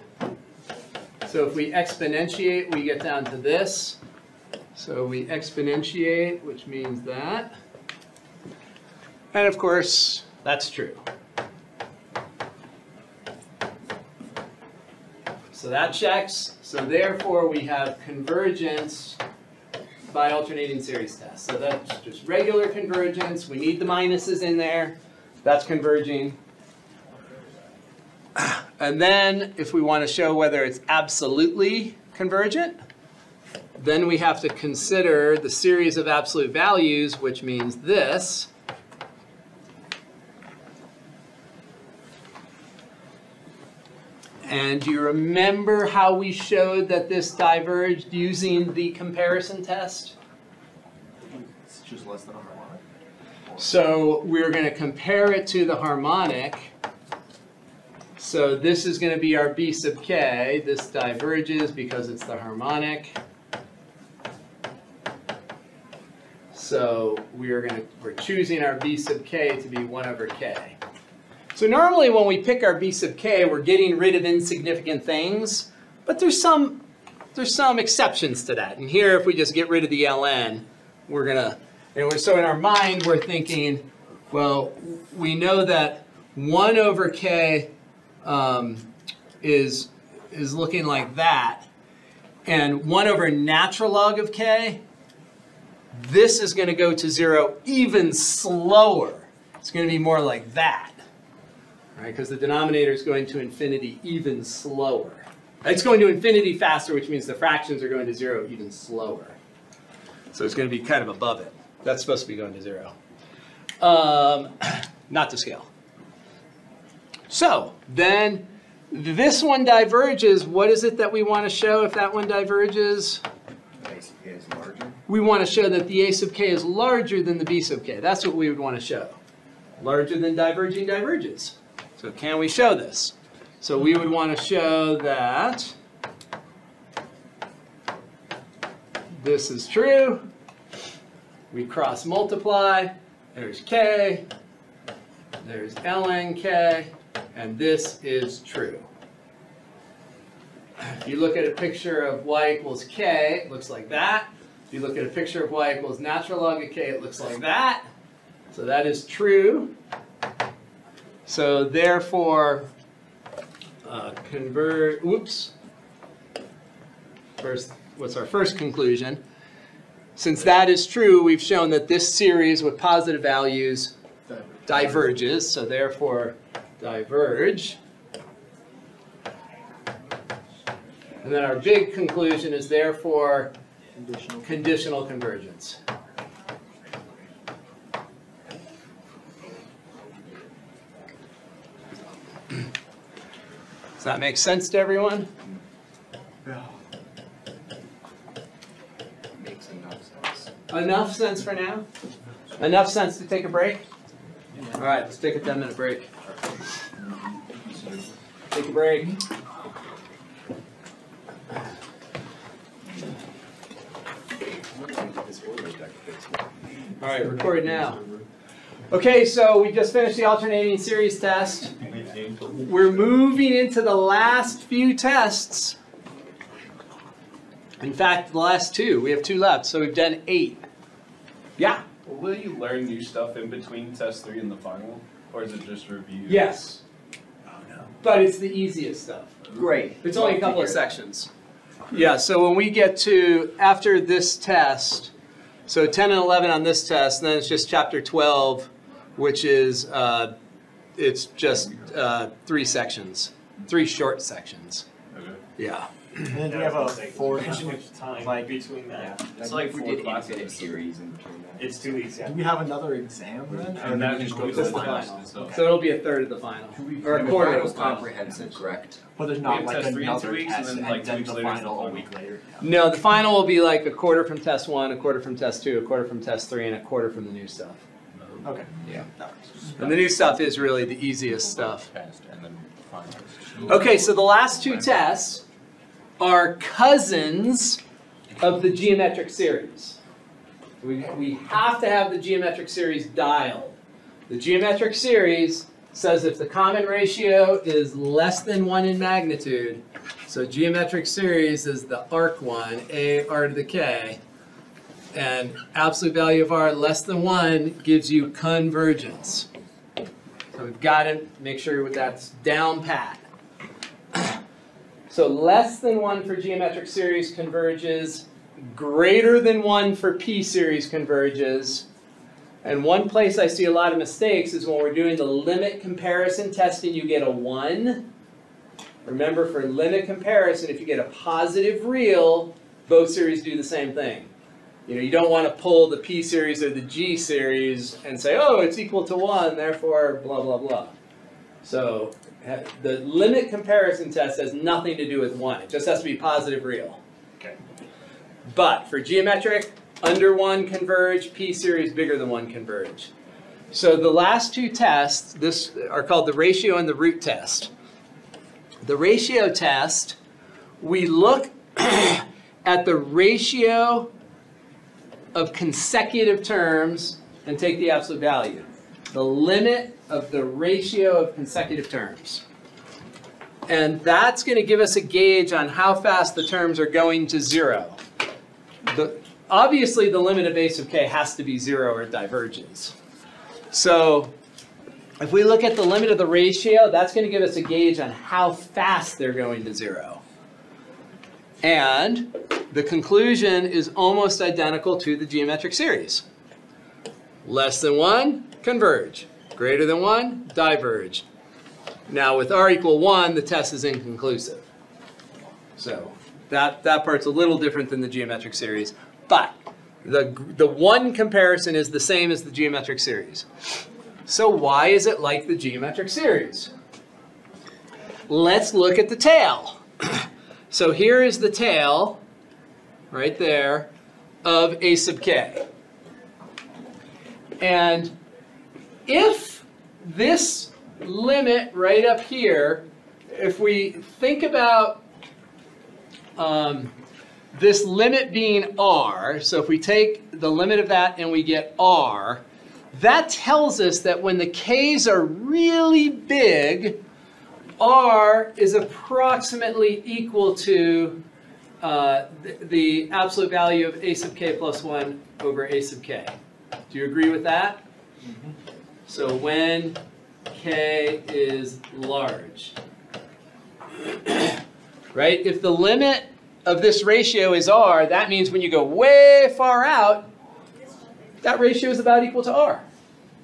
So if we exponentiate, we get down to this. So we exponentiate, which means that. And of course, that's true. So that checks. So therefore, we have convergence by alternating series test. So that's just regular convergence. We need the minuses in there. That's converging. And then if we want to show whether it's absolutely convergent, then we have to consider the series of absolute values, which means this. And do you remember how we showed that this diverged using the comparison test? It's just less than a harmonic. So we're going to compare it to the harmonic. So this is going to be our b sub k. This diverges because it's the harmonic. So we're choosing our b sub k to be 1 over k. So normally when we pick our b sub k, we're getting rid of insignificant things, but there's some exceptions to that. And here, if we just get rid of the ln, we're gonna. So in our mind, we're thinking, well, we know that 1 over k is looking like that, and 1 over natural log of k, this is going to go to 0 even slower. It's going to be more like that. Right, because the denominator is going to infinity even slower. It's going to infinity faster, which means the fractions are going to 0 even slower. So it's going to be kind of above it. That's supposed to be going to 0. Not to scale. So then this one diverges. What is it that we want to show if that one diverges? A sub k is larger. We want to show that the a sub k is larger than the b sub k. That's what we would want to show. Larger than diverging diverges. So can we show this? So we would want to show that this is true. We cross multiply. There's k. There's ln k. And this is true. If you look at a picture of y equals k, it looks like that. If you look at a picture of y equals natural log of k, it looks like that. So that is true. So therefore, first, what's our first conclusion? Since that is true, we've shown that this series with positive values diverges. So therefore, diverge. And then our big conclusion is therefore conditional convergence. Does that make sense to everyone? Yeah. Makes enough sense. Enough sense for now? Enough sense to take a break? All right, let's take a 10-minute break. Take a break. All right, record now. Okay, so we just finished the alternating series test. We're moving into the last few tests. In fact, the last 2. We have 2 left, so we've done 8. Yeah? Will you learn new stuff in between test 3 and the final? Or is it just review? Yes. But it's the easiest stuff. Great. It's only a couple of sections. Yeah, so when we get to, after this test, so 10 and 11 on this test, and then it's just chapter 12, which is, it's just 3 sections, 3 short sections. Okay. Yeah. And then do we have a fourth, time like, between that. It's like we 4 did classes. infinite series in between that. It's 2 weeks, yeah. do we have another exam then? And that just goes to Just the the finals. final. So. So it'll be a third of the final, or a And the quarter of final's the final. comprehensive, correct? But there's We not have like test 3 in 2 another weeks, and test then, and like, 2 then weeks the later is the final a final. week later. No, the final will be like a quarter from test 1, a quarter from test 2, a quarter from test 3, and a quarter from the new stuff. Okay. Yeah. And the new stuff is really the easiest stuff. Test and then finals. Okay, so the last 2 tests are cousins of the geometric series. We have to have the geometric series dialed. The geometric series says if the common ratio is less than 1 in magnitude, so geometric series is the arc one, A r to the k, and absolute value of r less than 1 gives you convergence. So we've got to make sure that's down pat. So less than 1 for geometric series converges, greater than 1 for p series converges. And one place I see a lot of mistakes is when we're doing the limit comparison testing, you get a 1. Remember, for limit comparison, if you get a positive real, both series do the same thing. You know, you don't want to pull the p series or the g series and say, oh, it's equal to 1, therefore blah, blah, blah. So the limit comparison test has nothing to do with 1. It just has to be positive real. Okay. But for geometric, under 1 converge, p series bigger than 1 converge. So the last 2 tests are called the ratio and the root test. The ratio test, we look at the ratio of consecutive terms and take the absolute value. The limit of the ratio of consecutive terms. And that's going to give us a gauge on how fast the terms are going to 0. Obviously, the limit of a sub k has to be 0 or it diverges. So if we look at the limit of the ratio, that's going to give us a gauge on how fast they're going to 0. And the conclusion is almost identical to the geometric series. Less than 1, converge. Greater than 1, diverge. Now with r equal 1, the test is inconclusive. So that part's a little different than the geometric series. But the 1 comparison is the same as the geometric series. So why is it like the geometric series? Let's look at the tail. So here is the tail, right there, of a sub k. And if this limit right up here, if we think about this limit being r, so if we take the limit of that and we get r, that tells us that when the k's are really big, r is approximately equal to the absolute value of a sub k plus 1 over a sub k. Do you agree with that? Mm-hmm. So when k is large, right? If the limit of this ratio is r, that means when you go way far out, that ratio is about equal to r,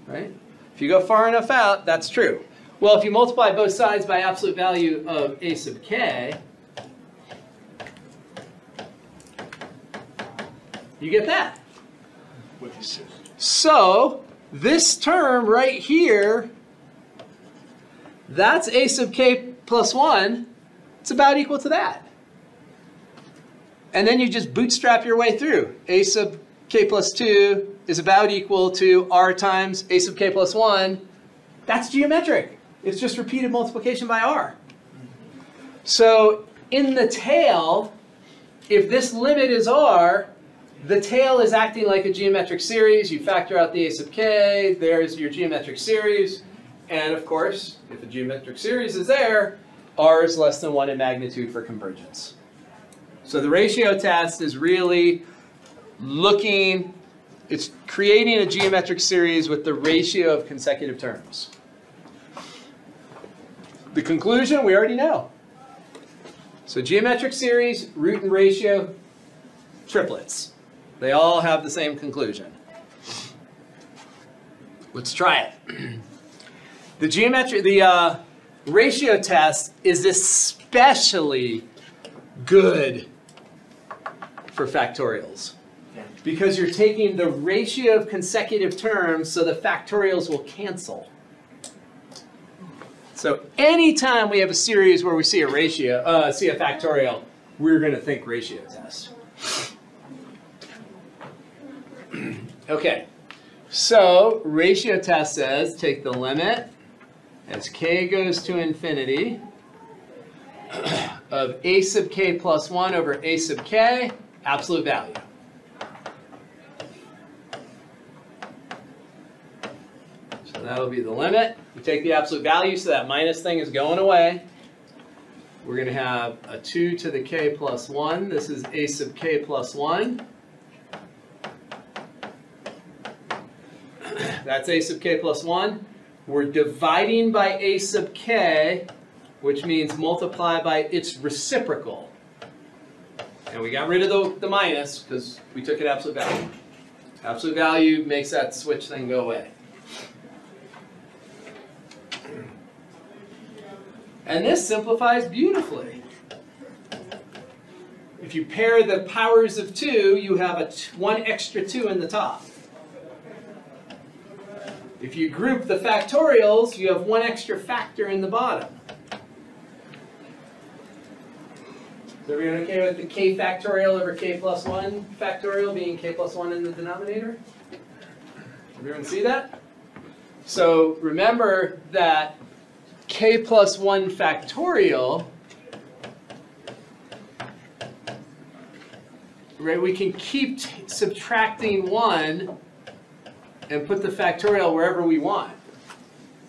right? If you go far enough out, that's true. Well, if you multiply both sides by absolute value of a sub k, you get that. So this term right here, that's a sub k plus 1. It's about equal to that. And then you just bootstrap your way through. A sub k plus 2 is about equal to r times a sub k plus 1. That's geometric. It's just repeated multiplication by r. So in the tail, if this limit is r, the tail is acting like a geometric series. You factor out the a sub k, there's your geometric series. And of course, if the geometric series is there, r is less than 1 in magnitude for convergence. So the ratio test is really looking, it's creating a geometric series with the ratio of consecutive terms. The conclusion, we already know. So geometric series, root and ratio, triplets. They all have the same conclusion. Let's try it. The ratio test is especially good for factorials. Yeah. Because you're taking the ratio of consecutive terms, so the factorials will cancel. So anytime we have a series where we see a ratio, see a factorial, we're going to think ratio test. Okay, so ratio test says take the limit as k goes to infinity of a sub k plus 1 over a sub k, absolute value. So that'll be the limit. We take the absolute value, so that minus thing is going away. We're going to have a 2 to the k plus 1. This is a sub k plus 1. That's a sub k plus 1. We're dividing by a sub k, which means multiply by its reciprocal. And we got rid of the minus because we took it absolute value. Absolute value makes that switch thing go away. And this simplifies beautifully. If you pair the powers of 2, you have one extra 2 in the top. If you group the factorials, you have one extra factor in the bottom. Is everyone okay with the k factorial over k plus 1 factorial being k plus 1 in the denominator? Everyone see that? So remember that k plus 1 factorial, right, we can keep subtracting 1 and put the factorial wherever we want.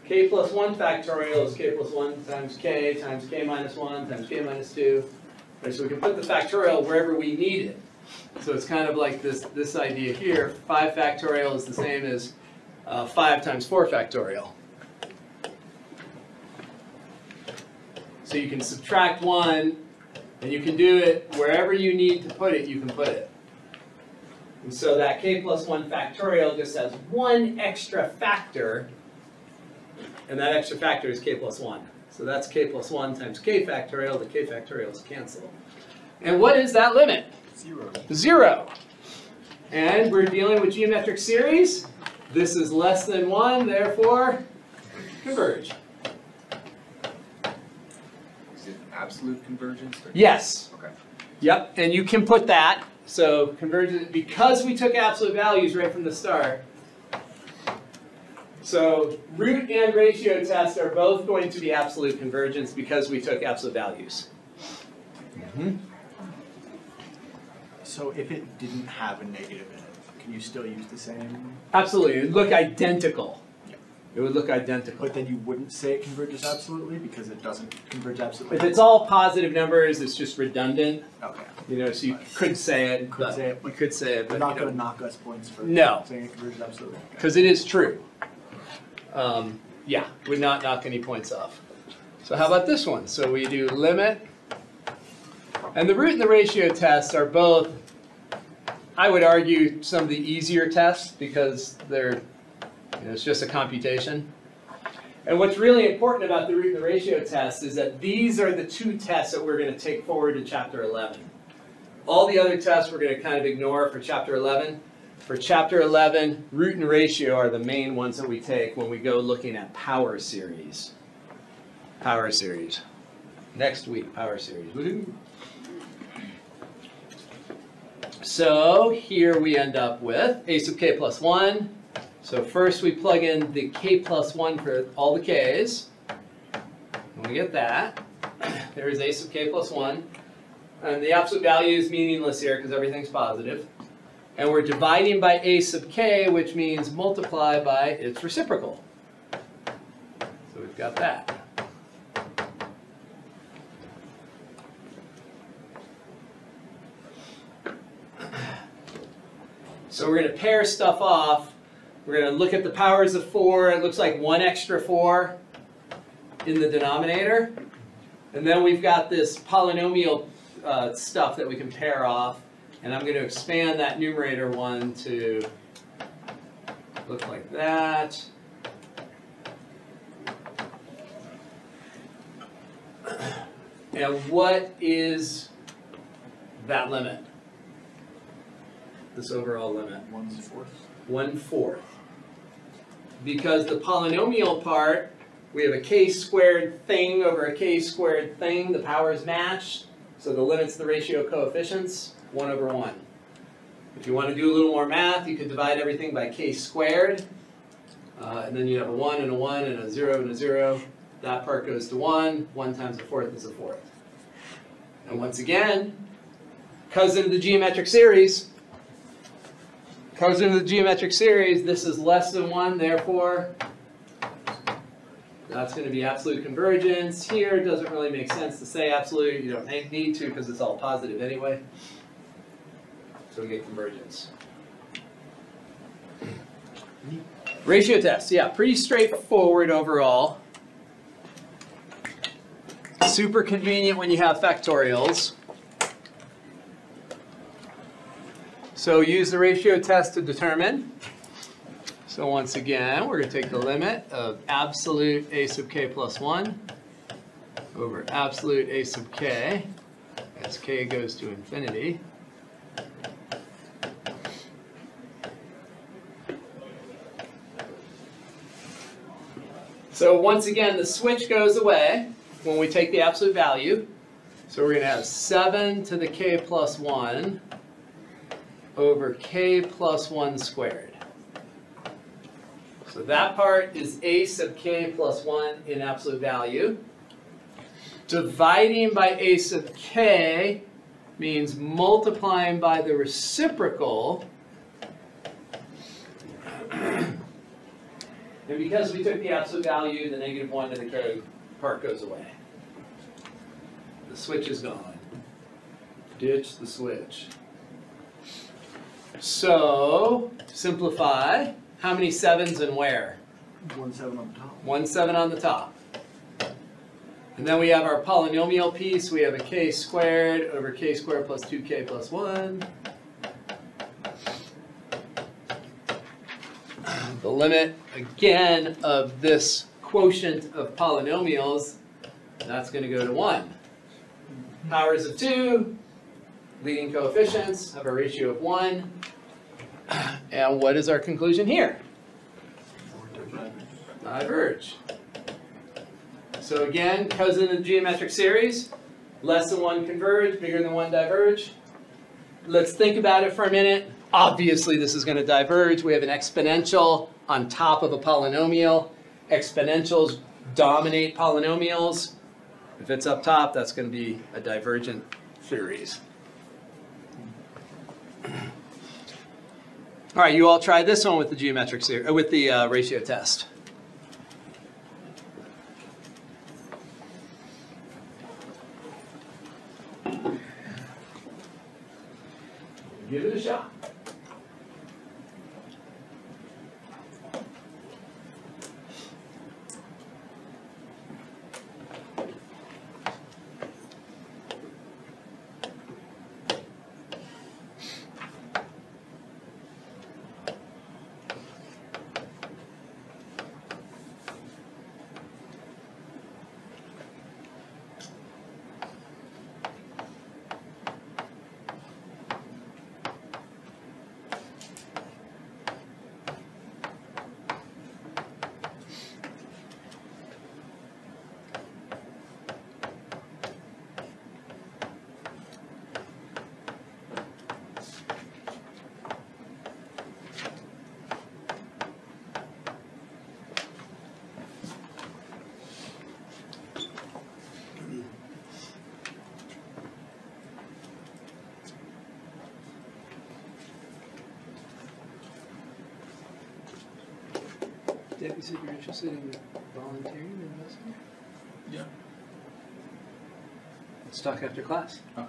K plus 1 factorial is k plus 1 times k minus 1 times k minus 2. Right, so we can put the factorial wherever we need it. So it's kind of like this idea here. 5 factorial is the same as 5 times 4 factorial. So you can subtract 1, and you can do it wherever you need to put it, you can put it. And so that k plus 1 factorial just has one extra factor, and that extra factor is k plus 1. So that's k plus 1 times k factorial. The k factorials cancel. And what is that limit? 0. 0. And we're dealing with geometric series. This is less than 1, therefore converge. Is it absolute convergence? Or Yes. Okay. Yep, and you can put that. So convergence, because we took absolute values right from the start. So root and ratio tests are both going to be absolute convergence because we took absolute values. Mm-hmm. So if it didn't have a negative in it, can you still use the same? Absolutely, it would look identical. Yeah. It would look identical. But then you wouldn't say it converges absolutely because it doesn't converge absolutely. If it's all positive numbers, it's just redundant. Okay. You know, so you could say it. Could say it, You but could say it, They're but not you going to know, knock us points for No. saying it converges absolutely. Okay. because it is true. Yeah, would not knock any points off. So how about this one? So we do limit, and the root and the ratio tests are both, I would argue, some of the easier tests because they're, it's just a computation. And what's really important about the root and the ratio test is that these are the two tests that we're going to take forward to chapter 11. All the other tests we're going to kind of ignore for chapter 11. For chapter 11, root and ratio are the main ones that we take when we go looking at power series. Power series. Next week, power series. Woohoo! So here we end up with a sub k plus 1. So first we plug in the k plus 1 for all the k's. And we get that. There is a sub k plus 1. And the absolute value is meaningless here because everything's positive. And we're dividing by a sub k, which means multiply by its reciprocal. So we've got that. So we're going to pair stuff off. We're going to look at the powers of 4. It looks like one extra 4 in the denominator. And then we've got this polynomial stuff that we can pair off. And I'm going to expand that numerator one to look like that. And what is that limit. This overall limit. 1/4. 1/4. Because the polynomial part, we have a k squared thing over a k squared thing, the powers match, so the limit's the ratio of coefficients, 1/1. If you want to do a little more math, you could divide everything by k squared, and then you have a 1 and a 1 and a 0 and a 0. That part goes to 1, 1 times 1/4 is 1/4. And once again, cousin of the geometric series, this is less than 1, therefore that's going to be absolute convergence. Here it doesn't really make sense to say absolute. You don't need to because it's all positive anyway. So we get convergence. Ratio test, yeah, pretty straightforward overall. Super convenient when you have factorials. So use the ratio test to determine. So once again, we're going to take the limit of absolute a sub k plus 1 over absolute a sub k as k goes to infinity. So once again, the switch goes away when we take the absolute value. So we're going to have 7 to the k plus 1 over k plus 1 squared. So that part is a sub k plus 1 in absolute value. Dividing by a sub k means multiplying by the reciprocal. And because we took the absolute value, the -1 to the k part goes away. The switch is gone. Ditch the switch. So, to simplify, how many 7s and where? 1/7 on the top. 1 7 on the top. And then we have our polynomial piece. We have a k squared over k squared plus 2k plus 1. The limit, again, of this quotient of polynomials, that's going to go to 1. Powers of 2, leading coefficients, have a ratio of 1. And what is our conclusion here? Diverge. So again, cousin of the geometric series, less than 1 converge, bigger than 1 diverge. Let's think about it for a minute. Obviously this is going to diverge. We have an exponential on top of a polynomial. Exponentials dominate polynomials. If it's up top, that's going to be a divergent series. All right, you all try this one with the geometric series, with the ratio test. Give it a shot. Deb, you said you're interested in volunteering or investing? Yeah. Let's talk after class. Okay.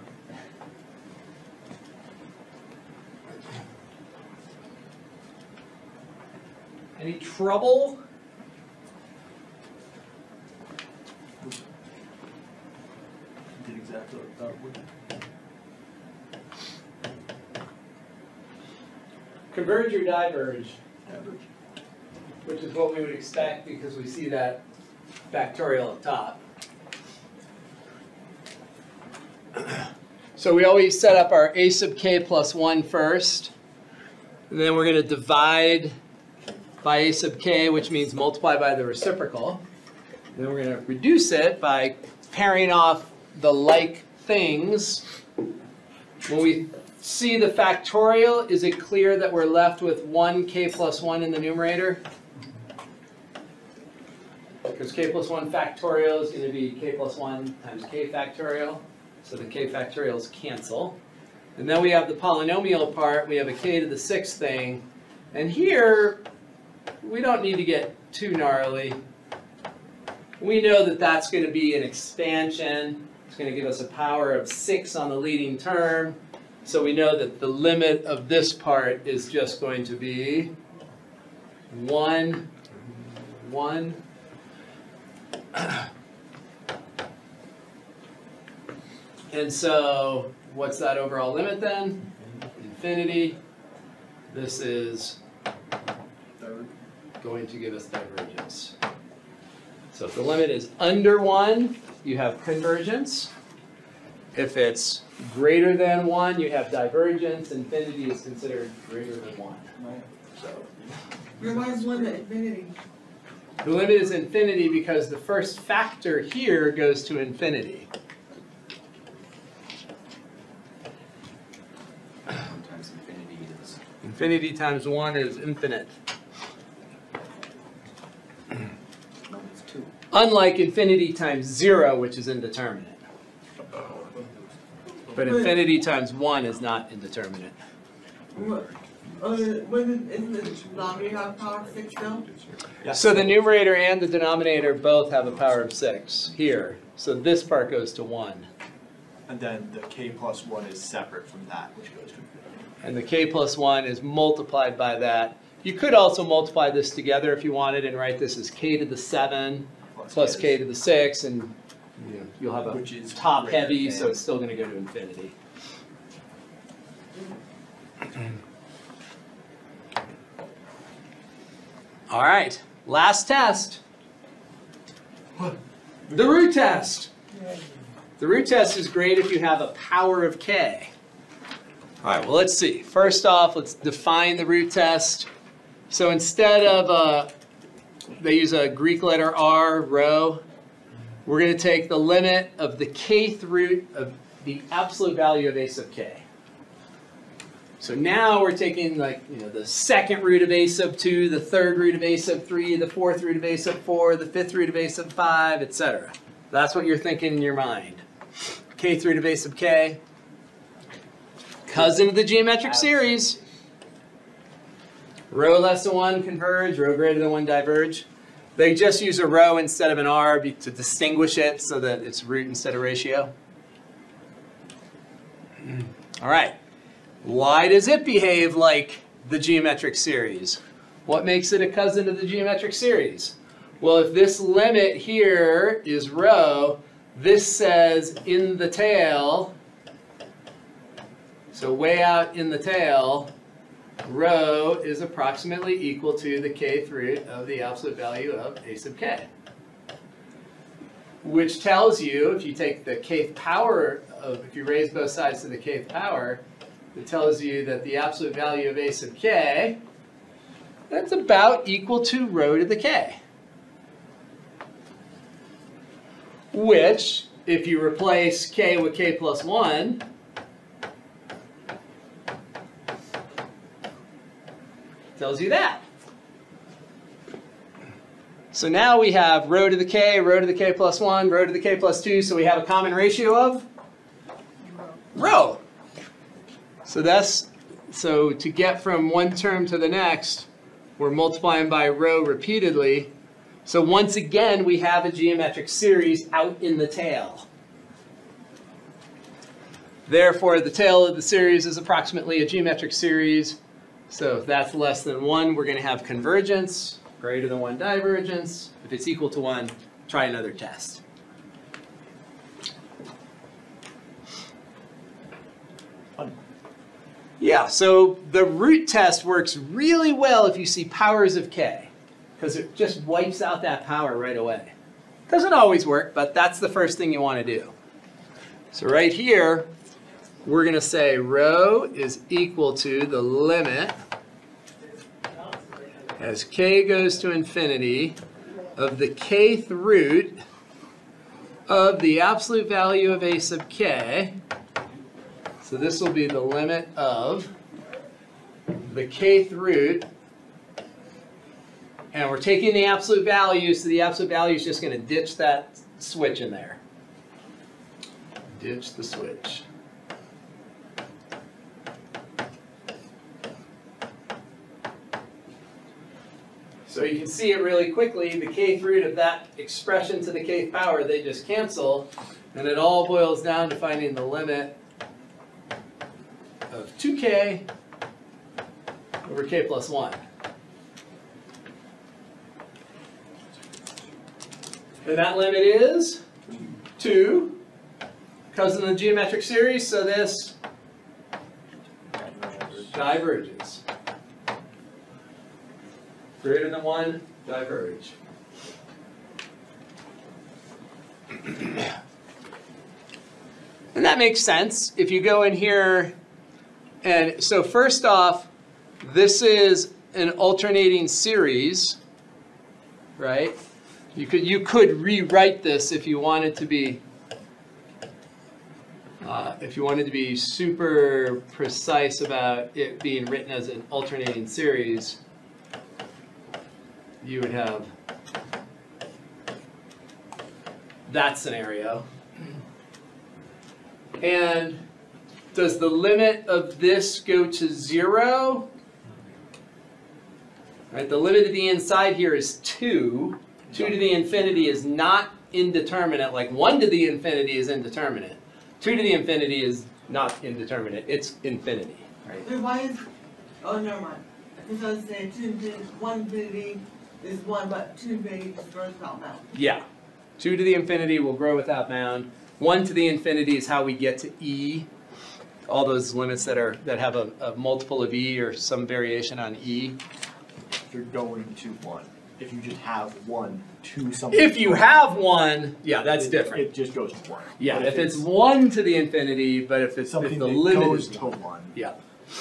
Any trouble? Did exactly what I thought it would. Converge or diverge? Average. Which is what we would expect because we see that factorial up top. So we always set up our a sub k plus 1 first. And then we're going to divide by a sub k, which means multiply by the reciprocal. And then we're going to reduce it by pairing off the like things. When we see the factorial, is it clear that we're left with 1k plus 1 in the numerator? Because k plus 1 factorial is going to be k plus 1 times k factorial. So the k factorials cancel. And then we have the polynomial part. We have a k to the 6th thing. And here, we don't need to get too gnarly. We know that that's going to be an expansion. It's going to give us a power of 6 on the leading term. So we know that the limit of this part is just going to be 1, 1. And so what's that overall limit then? Infinity. This is going to give us divergence. So if the limit is under 1, you have convergence. If it's greater than 1, you have divergence. Infinity is considered greater than 1. So Reminds one to infinity. the limit is infinity because the first factor here goes to infinity. Sometimes infinity is. Infinity times 1 is infinite. No, it's 2. Unlike infinity times 0, which is indeterminate. But infinity times 1 is not indeterminate. Isn't the denominator have power of 6 still? Yes. So the numerator and the denominator both have a power of 6 here. So this part goes to 1. And then the k plus 1 is separate from that, which goes to infinity. And the k plus 1 is multiplied by that. You could also multiply this together if you wanted and write this as k to the 7 plus k to the 6. And you'll have a Which is top greater heavy, than- so it's still going to go to infinity. All right, last test. The root test. The root test is great if you have a power of k. All right, well, let's see. First off, let's define the root test. So instead of, they use a Greek letter R, rho, we're going to take the limit of the kth root of the absolute value of a sub k. So now we're taking the second root of a sub 2, the third root of a sub 3, the fourth root of a sub 4, the fifth root of a sub 5, etc. That's what you're thinking in your mind. Kth root of a sub k, cousin of the geometric series. Rho less than 1 converge, rho greater than 1 diverge. They just use a rho instead of an r to distinguish it so that it's root instead of ratio. All right. Why does it behave like the geometric series? What makes it a cousin of the geometric series? Well, if this limit here is rho, this says in the tail, so way out in the tail, rho is approximately equal to the kth root of the absolute value of a sub k. Which tells you, if you take the kth power of, if you raise both sides to the kth power, it tells you that the absolute value of a sub k, that's about equal to rho to the k. Which, if you replace k with k plus 1, tells you that. So now we have rho to the k plus 1, rho to the k plus 2, so we have a common ratio of rho. So to get from one term to the next, we're multiplying by rho repeatedly. So once again, we have a geometric series out in the tail. Therefore, the tail of the series is approximately a geometric series. So if that's less than 1, we're going to have convergence, greater than 1 divergence. If it's equal to 1, try another test. Yeah, so the root test works really well if you see powers of k, because it just wipes out that power right away. Doesn't always work, but that's the first thing you want to do. So right here, we're going to say rho is equal to the limit as k goes to infinity of the kth root of the absolute value of a sub k. So this will be the limit of the kth root. And we're taking the absolute value, so the absolute value is just going to ditch that switch in there. Ditch the switch. So you can see it really quickly. The kth root of that expression to the kth power, they just cancel. And it all boils down to finding the limit of 2k over k plus 1. And that limit is 2, because in the geometric series, so this diverges. Greater than 1, diverge. And that makes sense. If you go in here, and so first off, this is an alternating series, right? You could rewrite this if you wanted to be super precise about it being written as an alternating series. You would have that scenario. And does the limit of this go to 0? Right, the limit of the inside here is 2. 2 to the infinity is not indeterminate, like 1 to the infinity is indeterminate. 2 to the infinity is not indeterminate, it's infinity. Right? Then why is, oh, never mind. Because I was saying 2 infinity, 1 infinity is 1, but 2 infinity just grows without bound. Yeah. 2 to the infinity will grow without bound. 1 to the infinity is how we get to e. All those limits that have a multiple of e or some variation on e. You're going to 1. If you just have 1 to something. If you have 1, yeah, that's different. It just goes to 1. Yeah, if it's 1 to the infinity, but if the something that limit goes is to 1 yeah,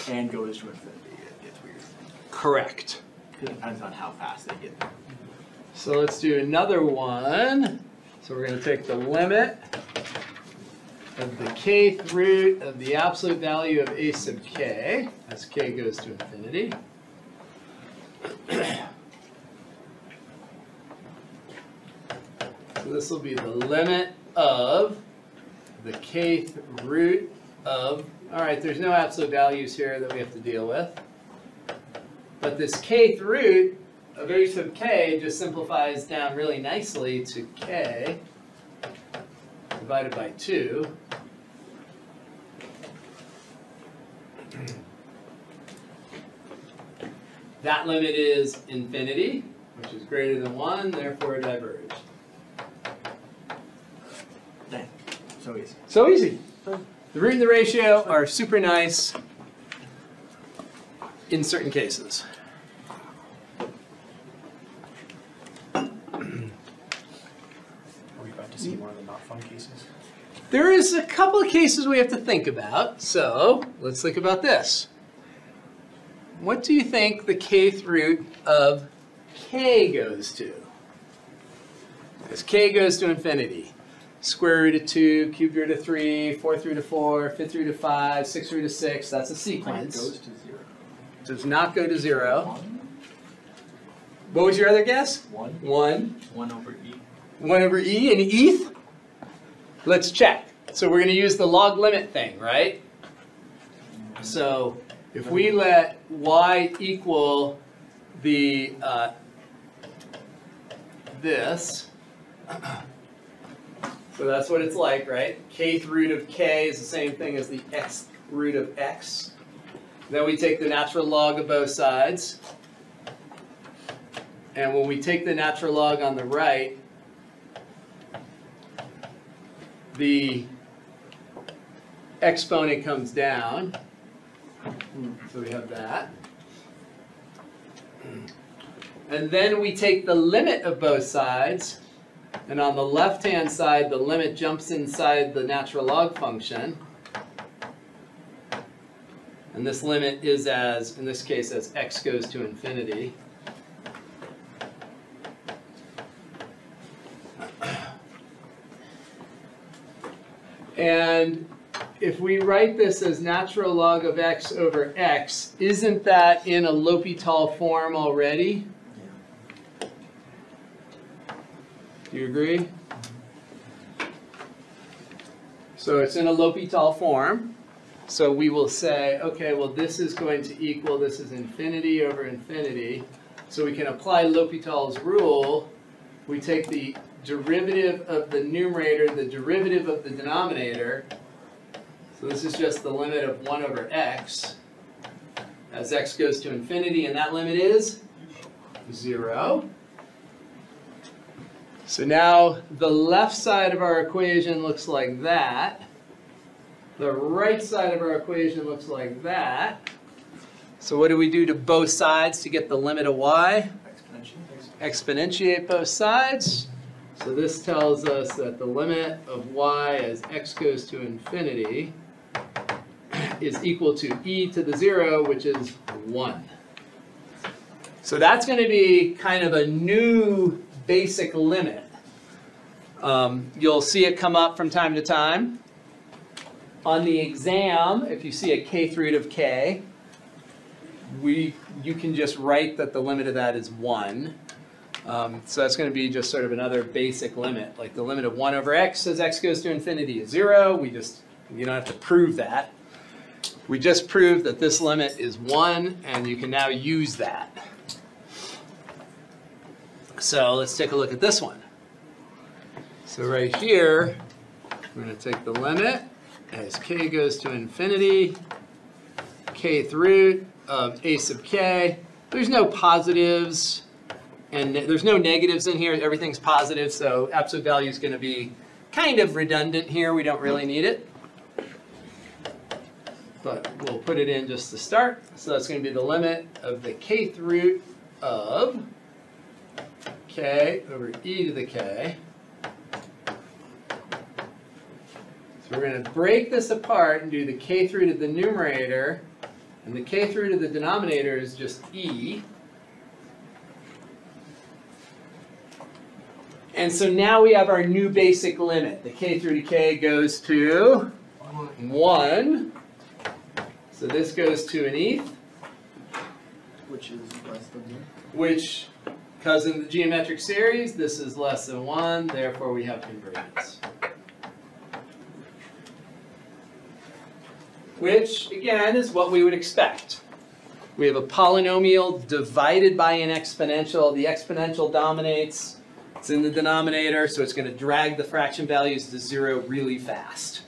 and goes to infinity, it gets weird. correct. It depends on how fast they get there. So let's do another one. So we're going to take the limit of the kth root of the absolute value of a sub k, as k goes to infinity. So this will be the limit of the kth root of, all right, there's no absolute values here that we have to deal with. But this kth root of a sub k just simplifies down really nicely to k divided by 2. That limit is infinity, which is greater than 1, therefore diverge. Dang. So easy. So easy. The root and the ratio are super nice in certain cases. Are we about to see one of the not fun cases? There is a couple of cases we have to think about, so let's think about this. What do you think the kth root of k goes to? As k goes to infinity. Square root of 2, cubed root of 3, 4th root of 4, 5th root of 5, 6th root of 6. That's a sequence. It goes to 0. Does not go to 0. What was your other guess? 1. 1. 1 over e. 1 over e and eth? Let's check. So we're going to use the log limit thing, right? So if we let y equal the this, so that's what it's like, right? Kth root of k is the same thing as the x root of x. Then we take the natural log of both sides. And when we take the natural log on the right, the exponent comes down. So we have that. And then we take the limit of both sides. And on the left-hand side, the limit jumps inside the natural log function. And this limit is as, in this case, as x goes to infinity. And if we write this as natural log of x over x, isn't that in a L'Hopital form already? Do you agree? So it's in a L'Hopital form. So we will say, okay, well this is going to equal, this is infinity over infinity. So we can apply L'Hopital's rule. We take the derivative of the numerator, the derivative of the denominator. So this is just the limit of 1 over x as x goes to infinity, and that limit is 0. So now the left side of our equation looks like that. The right side of our equation looks like that. So what do we do to both sides to get the limit of y? Exponentiate both sides. So this tells us that the limit of y as x goes to infinity is equal to e to the 0, which is 1. So that's going to be kind of a new basic limit. You'll see it come up from time to time. On the exam, if you see a kth root of k, you can just write that the limit of that is 1. So that's going to be just sort of another basic limit. Like the limit of 1 over x as x goes to infinity is 0. You don't have to prove that. We just proved that this limit is 1, and you can now use that. So let's take a look at this one. So right here, we're going to take the limit as k goes to infinity, kth root of a sub k. There's no positives, and there's no negatives in here. Everything's positive, so absolute value is going to be kind of redundant here. We don't really need it. But we'll put it in just to start. So that's going to be the limit of the kth root of k over e to the k. So we're going to break this apart and do the kth root of the numerator, and the kth root of the denominator is just e. And so now we have our new basic limit. The kth root of k goes to 1. So this goes to an eth. Which is less than 1. Which, because in the geometric series, this is less than 1, therefore we have convergence. Which, again, is what we would expect. We have a polynomial divided by an exponential. The exponential dominates. It's in the denominator, so it's going to drag the fraction values to 0 really fast.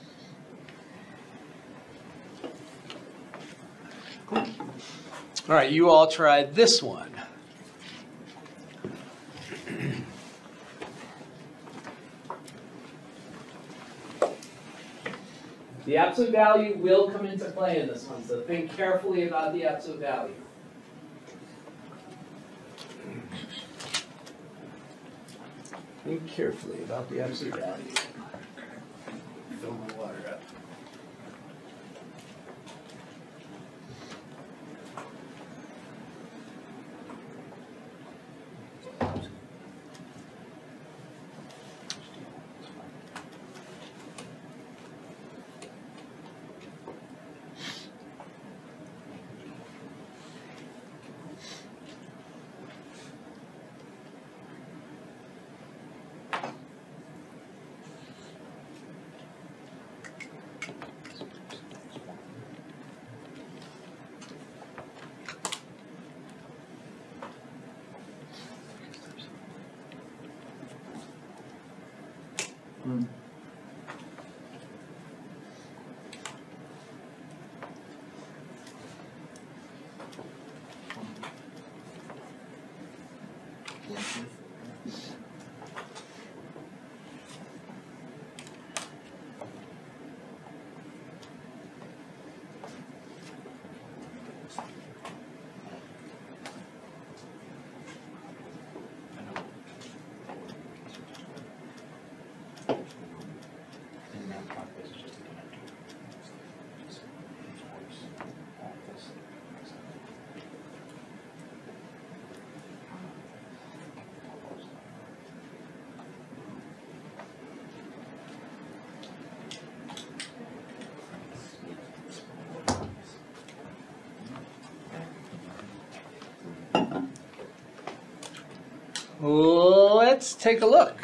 All right, you all tried this one. The absolute value will come into play in this one, so think carefully about the absolute value. Think carefully about the absolute value. Fill my water up. Let's take a look.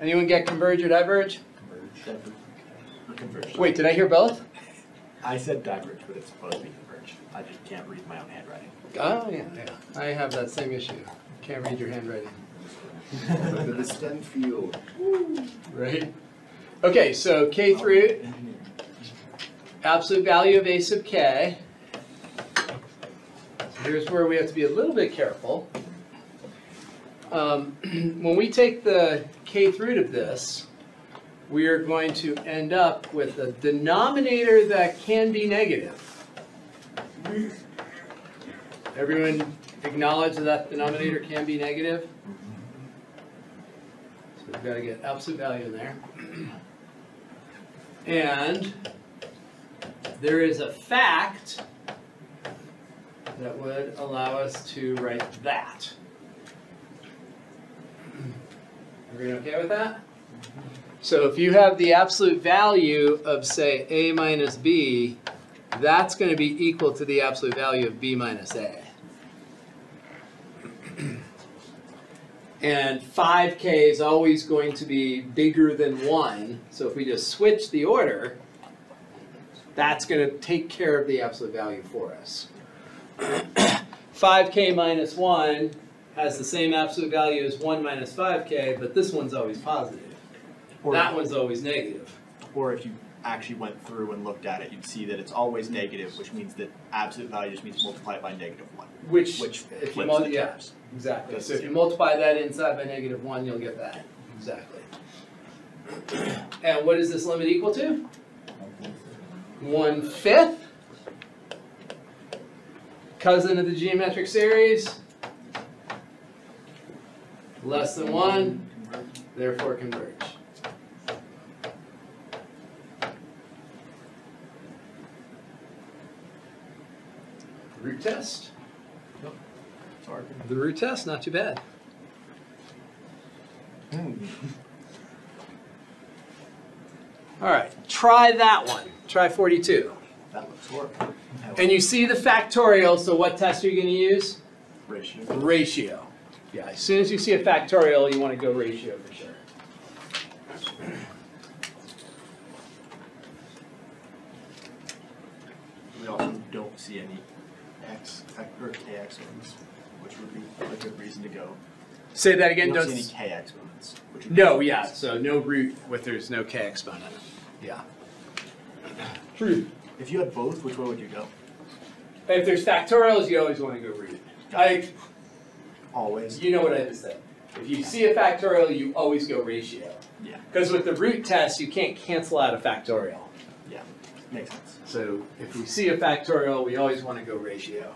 Anyone get converge or diverge? Converge. Wait, did I hear both? I said diverge, but it's supposed to be converge. I just can't read my own handwriting. Oh, yeah. I have that same issue. Can't read your handwriting. Look at the STEM field. Right? Okay, so kth root, absolute value of a sub k. So here's where we have to be a little bit careful. When we take the kth root of this, we are going to end up with a denominator that can be negative. Everyone acknowledge that that denominator can be negative? So we've got to get absolute value in there. And there is a fact that would allow us to write that. Everyone okay with that? So if you have the absolute value of, say, a minus b, that's going to be equal to the absolute value of b minus a. And 5k is always going to be bigger than 1. So if we just switch the order, that's going to take care of the absolute value for us. 5k minus 1 has the same absolute value as 1 minus 5k, but this one's always positive. That one's always negative. Or if you actually went through and looked at it, you'd see that it's always negative, which means that absolute value just means multiply it by -1. Which Flips if you the yeah, terms. exactly. Does So if the you same. multiply that inside by -1, you'll get that. Exactly. And what is this limit equal to? 1/5. Cousin of the geometric series. Less than 1, therefore converge. Root test. Sorry. The root test, not too bad. All right, try that one. Try 42. That looks horrible. And you see the factorial, so what test are you going to use? Ratio. Ratio. Yeah, as soon as you see a factorial, you want to go ratio for sure. We also don't see any or k exponents, which would be a good reason to go. Say that We again. don't Don't see any k exponents. Which would be No, a good yeah, reason. so no root with there's no k exponent. Yeah. True. If you had both, which way would you go? If there's factorials, you always want to go root. Always. You know what I just said. If you see a factorial, you always go ratio. Yeah. Because with the root test, you can't cancel out a factorial. Yeah. Makes sense. So if we see a factorial, we always want to go ratio.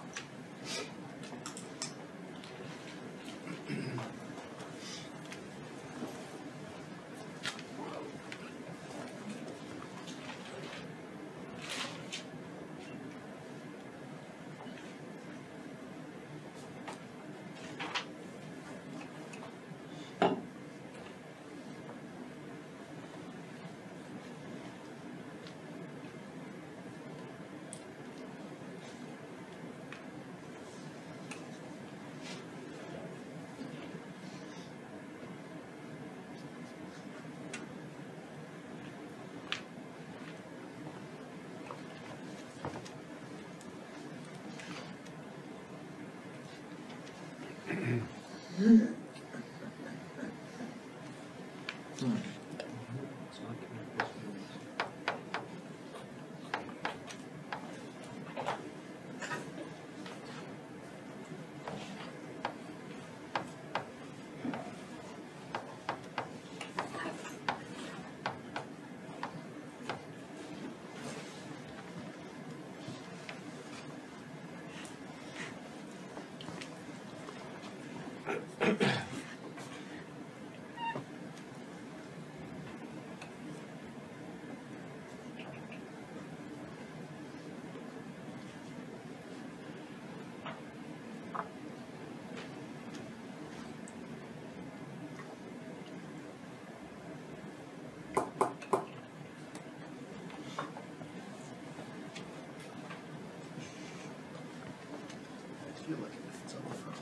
I feel like it's on the phone.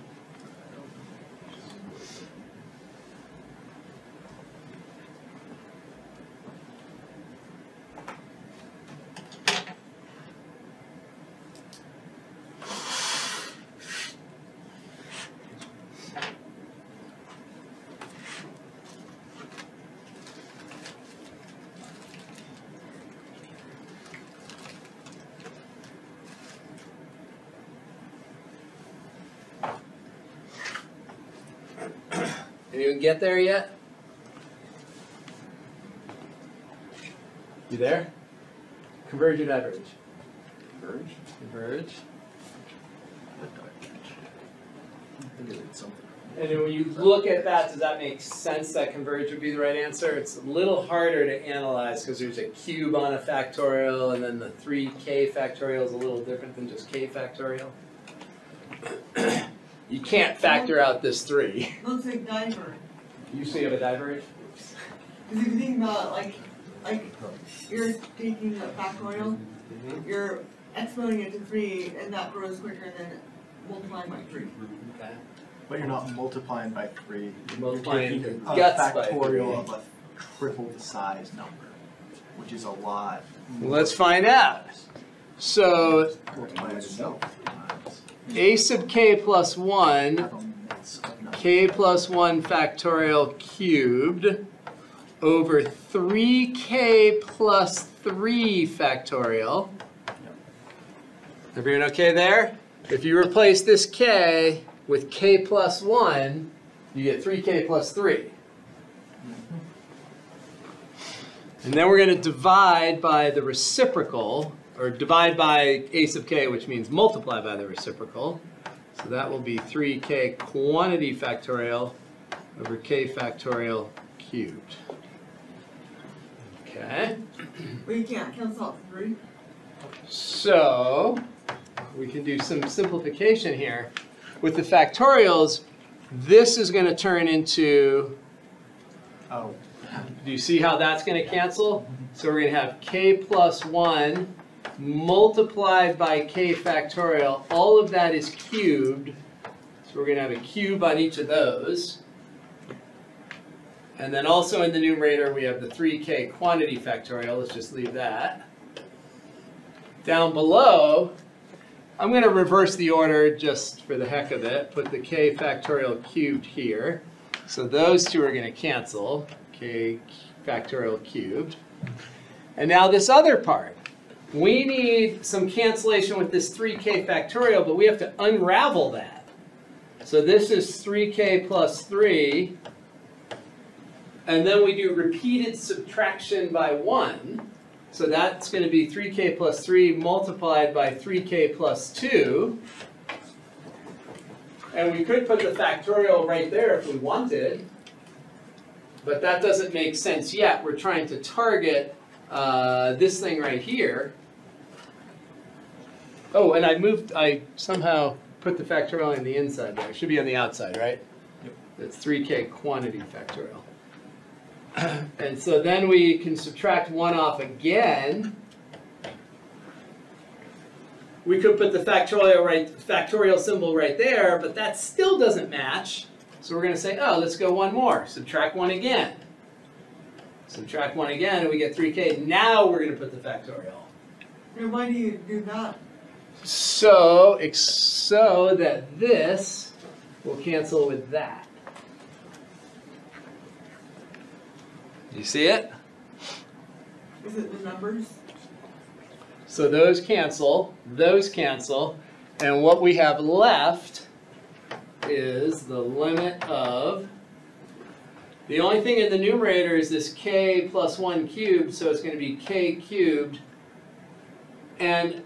Anyone get there yet? You there? Converge or diverge? Converge? Converge. I think it's something. And then when you look at that, does that make sense that converge would be the right answer? It's a little harder to analyze because there's a cube on a factorial, and then the 3k factorial is a little different than just k factorial. You can't factor out this 3. Looks like diverge. You see you have a diverge? Because if you think about like you're taking a factorial, you're exponenting it to 3, and that grows quicker than multiplying by 3. Okay. But you're not multiplying by 3. Multiplying You're taking the a guts by factorial 3. of a triple the size number, which is a lot. Let's find out. So Multiplying itself. a sub k plus 1, k plus 1 factorial cubed over 3k plus 3 factorial. Everyone okay there? If you replace this k with k plus 1, you get 3k plus 3. And then we're going to divide by the reciprocal, or divide by a sub k, which means multiply by the reciprocal. So that will be 3k quantity factorial over k factorial cubed. Okay. But you can't cancel out 3. So we can do some simplification here. With the factorials, this is going to turn into, Oh. do you see how that's going to cancel? So we're going to have k plus 1 multiplied by k factorial. All of that is cubed. So we're going to have a cube on each of those. And then also in the numerator, we have the 3k quantity factorial. Let's just leave that. Down below, I'm going to reverse the order just for the heck of it. Put the k factorial cubed here. So those two are going to cancel. K factorial cubed. And now this other part. We need some cancellation with this 3k factorial, but we have to unravel that. So this is 3k plus 3. And then we do repeated subtraction by 1. So that's going to be 3k plus 3 multiplied by 3k plus 2. And we could put the factorial right there if we wanted. But that doesn't make sense yet. We're trying to target this thing right here. Oh, and I somehow put the factorial on the inside there. It should be on the outside, right? Yep. That's 3k quantity factorial. And so then we can subtract 1 off again. We could put the factorial symbol right there, but that still doesn't match. So we're going to say, oh, let's go 1 more. Subtract 1 again. Subtract 1 again, and we get 3k. Now we're going to put the factorial. And why do you do that? So that this will cancel with that. You see it? Is it the numbers? So those cancel, and what we have left is the limit of, the only thing in the numerator is this k plus 1 cubed, so it's going to be k cubed. And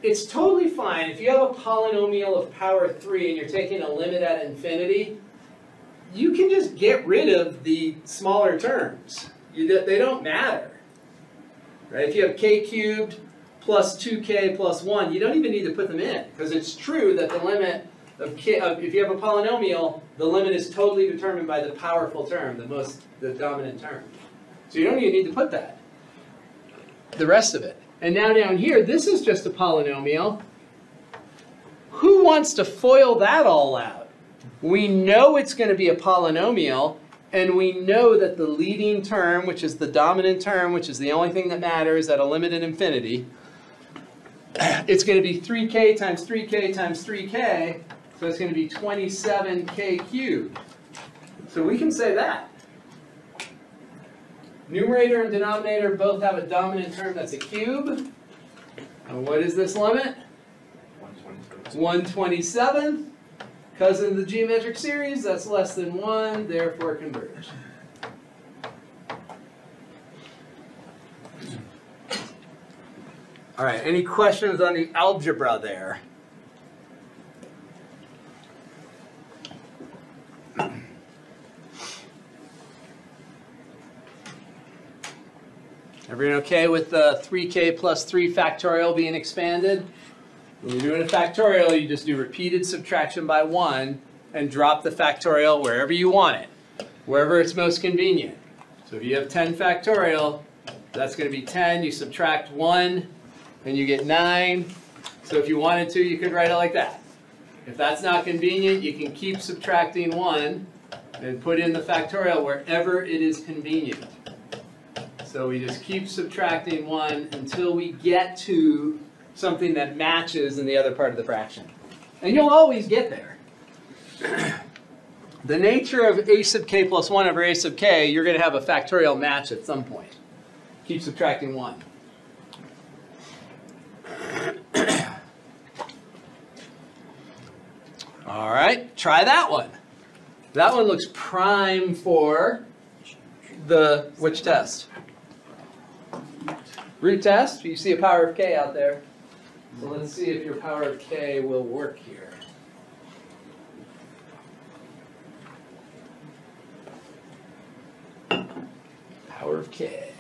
it's totally fine if you have a polynomial of power 3 and you're taking a limit at infinity, you can just get rid of the smaller terms. They don't matter. Right? If you have k cubed plus 2k plus 1, you don't even need to put them in, because it's true that the limit of k, if you have a polynomial, the limit is totally determined by the powerful term, the dominant term. So you don't even need to put that. The rest of it. And now down here, this is just a polynomial. Who wants to FOIL that all out? We know it's going to be a polynomial, and we know that the leading term, which is the dominant term, which is the only thing that matters at a limit at infinity, it's going to be 3k times 3k times 3k, so it's going to be 27k cubed. So we can say that. Numerator and denominator both have a dominant term that's a cube. And what is this limit? 127. Because in the geometric series, that's less than 1, therefore converge. All right, any questions on the algebra there? Everyone okay with the 3k plus 3 factorial being expanded? When you're doing a factorial, you just do repeated subtraction by 1 and drop the factorial wherever you want it, wherever it's most convenient. So if you have 10 factorial, that's going to be 10. You subtract 1, and you get 9. So if you wanted to, you could write it like that. If that's not convenient, you can keep subtracting 1 and put in the factorial wherever it is convenient. So we just keep subtracting 1 until we get to something that matches in the other part of the fraction. And you'll always get there. The nature of a sub k plus 1 over a sub k, you're going to have a factorial match at some point. Keep subtracting 1. All right, try that one. That one looks prime for the which test? Root test. You see a power of k out there. So let's see if your power of k will work here. Power of k.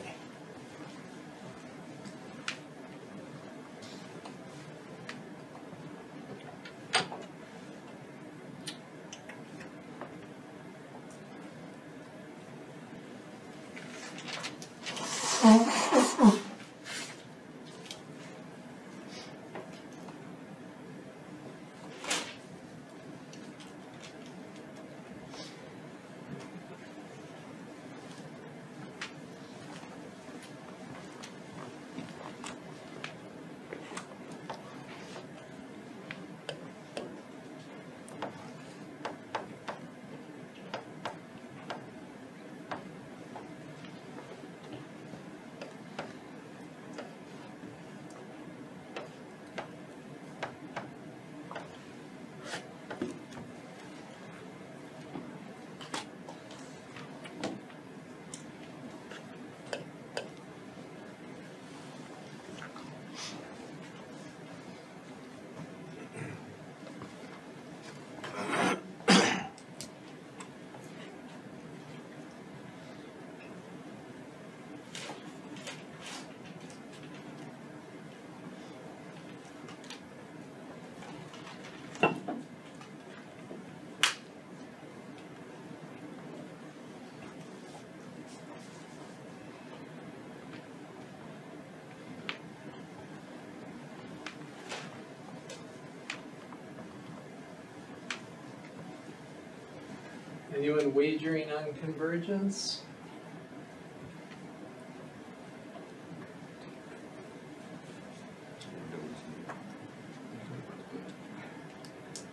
Anyone wagering on convergence?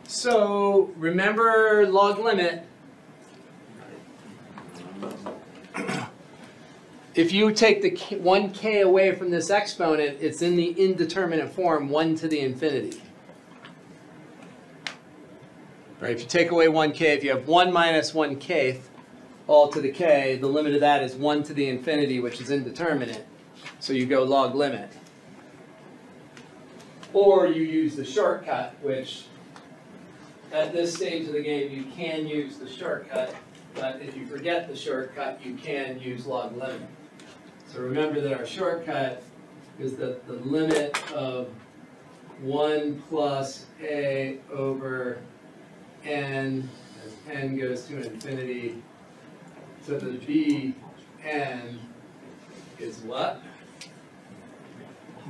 So remember log limit. If you take the 1k away from this exponent, it's in the indeterminate form 1 to the infinity. Right, if you take away 1k, if you have 1 minus 1k all to the k, the limit of that is 1 to the infinity, which is indeterminate. So you go log limit. Or you use the shortcut, which at this stage of the game you can use the shortcut, but if you forget the shortcut, you can use log limit. So remember that our shortcut is the limit of 1 plus a over n, as n goes to infinity, so the bn is what?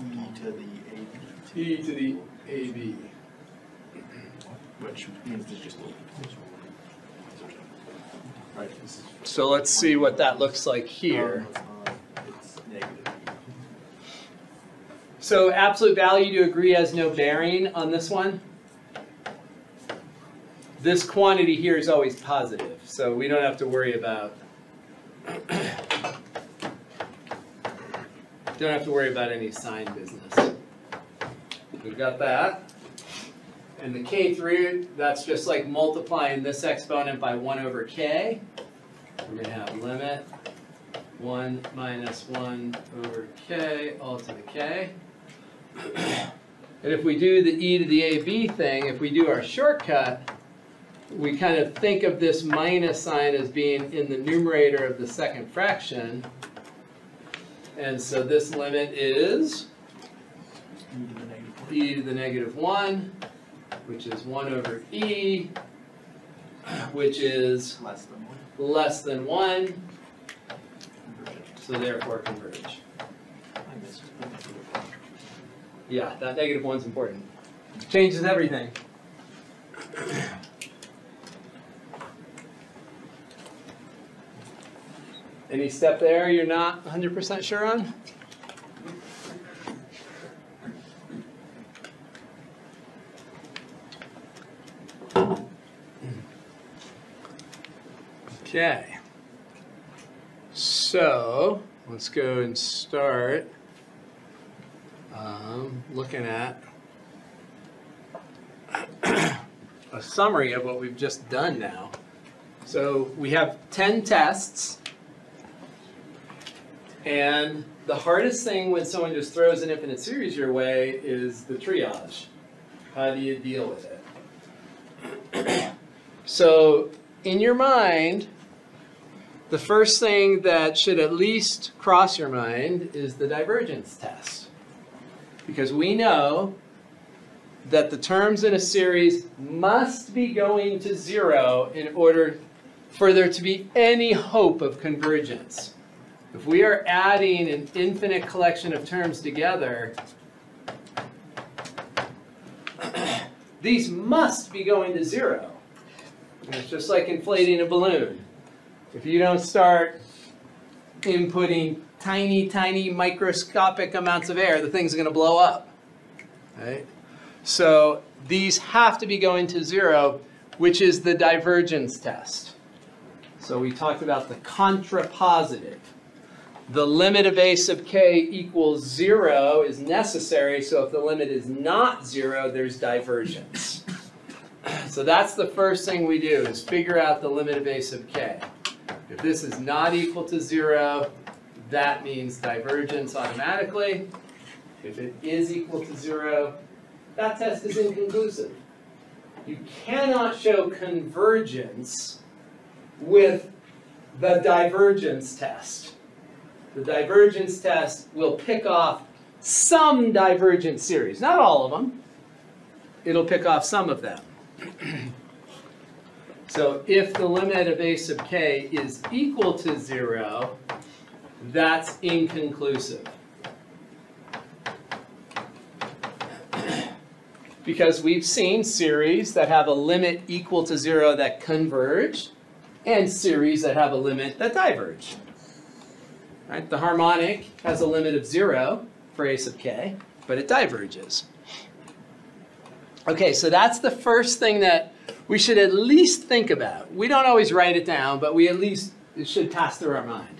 E to the AB. E to the AB. Which means there's just a little. Right. This is So let's see what that looks like here. It's negative. So absolute value, do you agree, has no bearing on this one? This quantity here is always positive, so we don't have to worry about don't have to worry about any sign business. We've got that. And the kth root, that's just like multiplying this exponent by 1 over k. We're going to have limit 1 minus 1 over k all to the k. And if we do the e to the ab thing, if we do our shortcut, we kind of think of this minus sign as being in the numerator of the second fraction. And so this limit is e to the negative 1, which is 1 over e, which is less than 1, so therefore converge. Yeah, that negative 1's important. Changes everything. Any step there you're not 100% sure on? Okay. So let's go and start looking at a summary of what we've just done now. So we have 10 tests. And the hardest thing when someone just throws an infinite series your way is the triage. How do you deal with it? So in your mind, the first thing that should at least cross your mind is the divergence test. Because we know that the terms in a series must be going to 0 in order for there to be any hope of convergence. If we are adding an infinite collection of terms together, these must be going to 0. And it's just like inflating a balloon. If you don't start inputting tiny, tiny microscopic amounts of air, the thing's going to blow up. Right? So these have to be going to 0, which is the divergence test. So we talked about the contrapositive. The limit of a sub k equals 0 is necessary, so if the limit is not 0, there's divergence. So that's the first thing we do, is figure out the limit of a sub k. If this is not equal to 0, that means divergence automatically. If it is equal to 0, that test is inconclusive. You cannot show convergence with the divergence test. The divergence test will pick off some divergent series. Not all of them. It'll pick off some of them. So if the limit of a sub k is equal to 0, that's inconclusive. Because we've seen series that have a limit equal to 0 that converge, and series that have a limit that diverge. Right? The harmonic has a limit of 0 for a sub k, but it diverges. Okay, so that's the first thing that we should at least think about. We don't always write it down, but we at least, it should pass through our mind.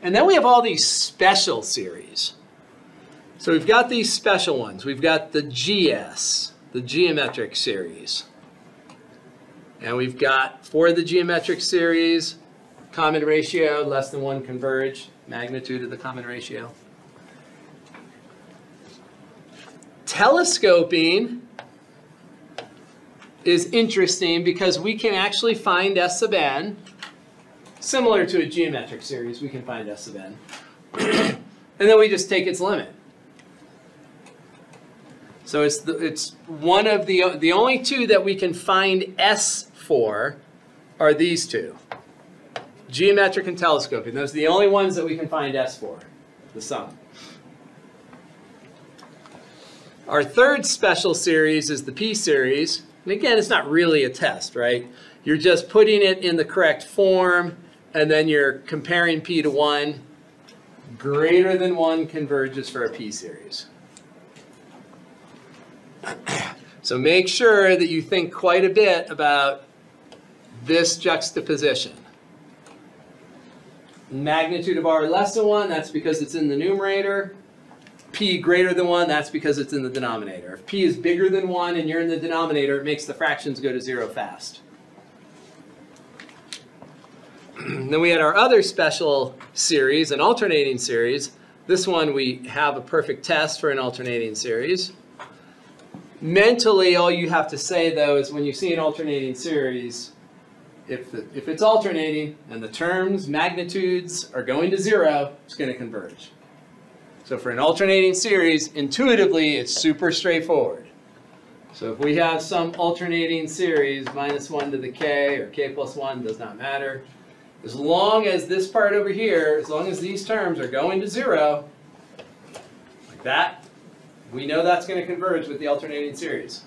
And then we have all these special series. So we've got these special ones. We've got the GS, the geometric series. And we've got, for the geometric series, common ratio, less than 1 converge, magnitude of the common ratio. Telescoping is interesting because we can actually find S sub n. Similar to a geometric series, we can find S sub n. And then we just take its limit. So it's one of the only two that we can find S for are these two. Geometric and telescoping. Those are the only ones that we can find S for, the sum. Our third special series is the P series. And again, it's not really a test, right? You're just putting it in the correct form, and then you're comparing P to 1. Greater than 1 converges for a P series. So make sure that you think quite a bit about this juxtaposition. Magnitude of R less than 1, that's because it's in the numerator. p greater than 1, that's because it's in the denominator. If p is bigger than 1 and you're in the denominator, it makes the fractions go to 0 fast. Then we had our other special series, an alternating series. This one we have a perfect test for an alternating series. Mentally, all you have to say, though, is when you see an alternating series, if it's alternating and the terms, magnitudes are going to 0, it's going to converge. So for an alternating series, intuitively, it's super straightforward. So if we have some alternating series, minus 1 to the k, or k plus 1, does not matter. As long as this part over here, as long as these terms are going to 0, like that, we know that's going to converge with the alternating series.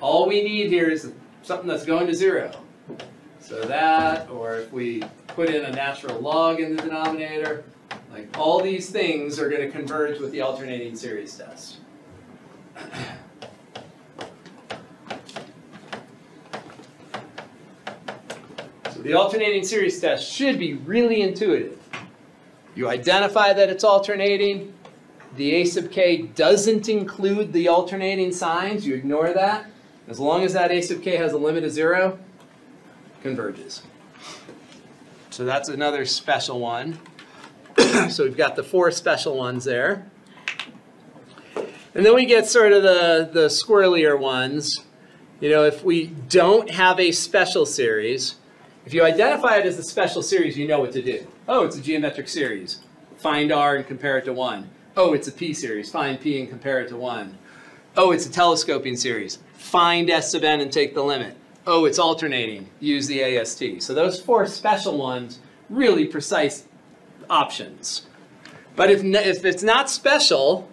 All we need here is something that's going to 0. So that, or if we put in a natural log in the denominator, like all these things are going to converge with the alternating series test. So the alternating series test should be really intuitive. You identify that it's alternating. The a sub k doesn't include the alternating signs. You ignore that. As long as that a sub k has a limit of 0, converges. So that's another special one. So we've got the 4 special ones there. And then we get sort of the squirrelier ones. You know, if we don't have a special series, if you identify it as a special series, you know what to do. Oh, it's a geometric series. Find r and compare it to 1. Oh, it's a p series. Find p and compare it to 1. Oh, it's a telescoping series. Find s sub n and take the limit. Oh, it's alternating. Use the AST. So those 4 special ones, really precise options. But if it's not special,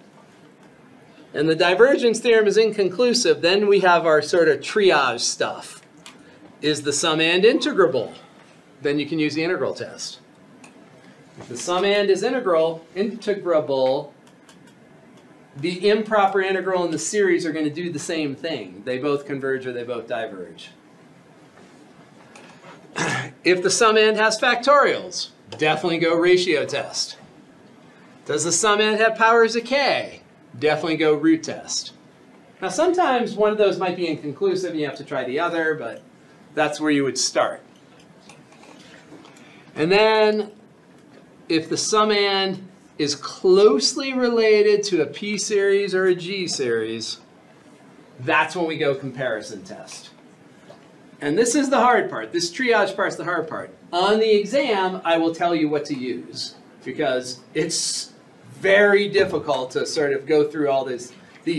and the divergence theorem is inconclusive, then we have our sort of triage stuff. Is the sum and integrable? Then you can use the integral test. If the sum and is integrable, the improper integral and the series are going to do the same thing. They both converge or they both diverge. If the sum and has factorials, definitely go ratio test. Does the sum and have powers of k? Definitely go root test. Now sometimes one of those might be inconclusive and you have to try the other, but that's where you would start. And then if the sum and is closely related to a p series or a g series, that's when we go comparison test. And this is the hard part. This triage part is the hard part. On the exam, I will tell you what to use because it's very difficult to sort of go through all these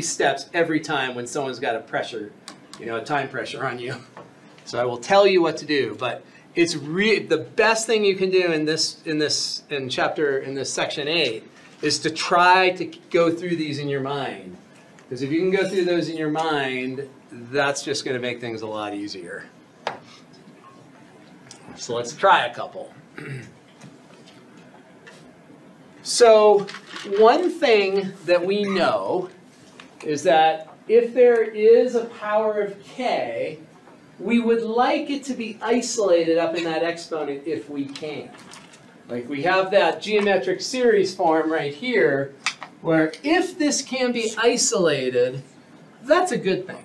steps every time when someone's got a pressure, you know, a time pressure on you. So I will tell you what to do, but it's the best thing you can do in this section 8 is to try to go through these in your mind. Because if you can go through those in your mind, that's just going to make things a lot easier. So let's try a couple. So one thing that we know is that if there is a power of k, we would like it to be isolated up in that exponent if we can. Like we have that geometric series form right here, where if this can be isolated, that's a good thing.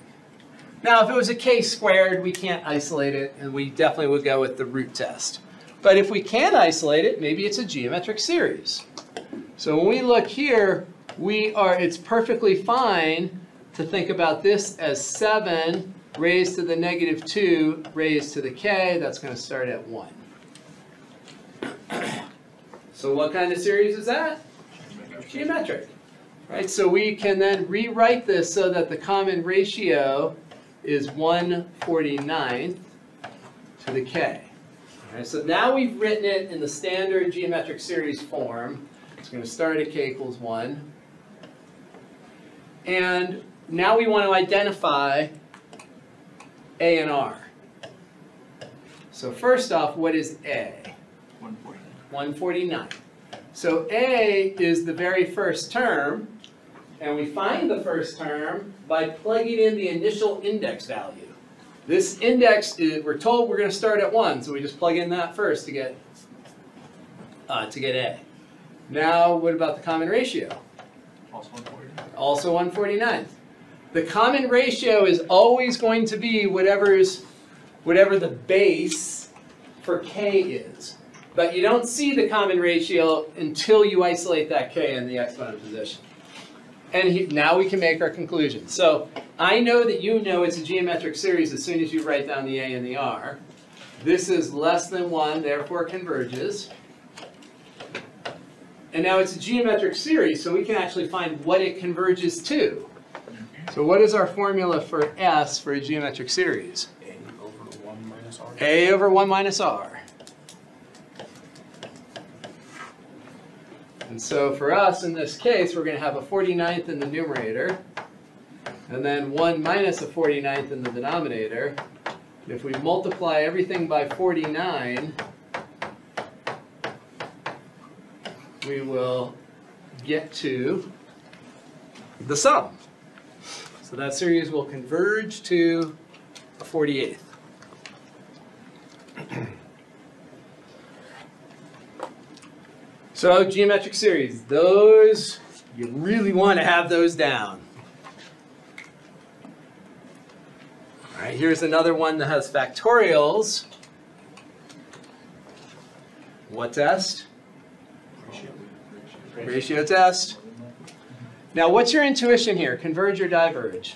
Now, if it was a k squared, we can't isolate it, and we definitely would go with the root test. But if we can isolate it, maybe it's a geometric series. So when we look here, it's perfectly fine to think about this as 7 raised to the negative 2 raised to the k. That's going to start at 1. So what kind of series is that? Geometric. Right? So we can then rewrite this so that the common ratio is 1/49th to the k. Right, so now we've written it in the standard geometric series form. It's going to start at k equals 1. And now we want to identify a and r. So first off, what is a? 149. So a is the very first term, and we find the first term by plugging in the initial index value. This index, we're told we're going to start at 1, so we just plug in that first to get a. Now, what about the common ratio? Also 149. Also 1/49. The common ratio is always going to be whatever the base for k is. But you don't see the common ratio until you isolate that k in the exponent position. And now we can make our conclusion. So I know that you know it's a geometric series as soon as you write down the a and the r. This is less than 1, therefore converges. And now it's a geometric series, so we can actually find what it converges to. So what is our formula for S for a geometric series? A over 1 minus r. A over 1 minus r. And so for us, in this case, we're going to have a 49th in the numerator, and then 1 minus a 49th in the denominator. And if we multiply everything by 49, we will get to the sum. So that series will converge to a 48th. So geometric series, those, you really want to have those down. All right, here's another one that has factorials. What test? Ratio test. Now, what's your intuition here? Converge or diverge?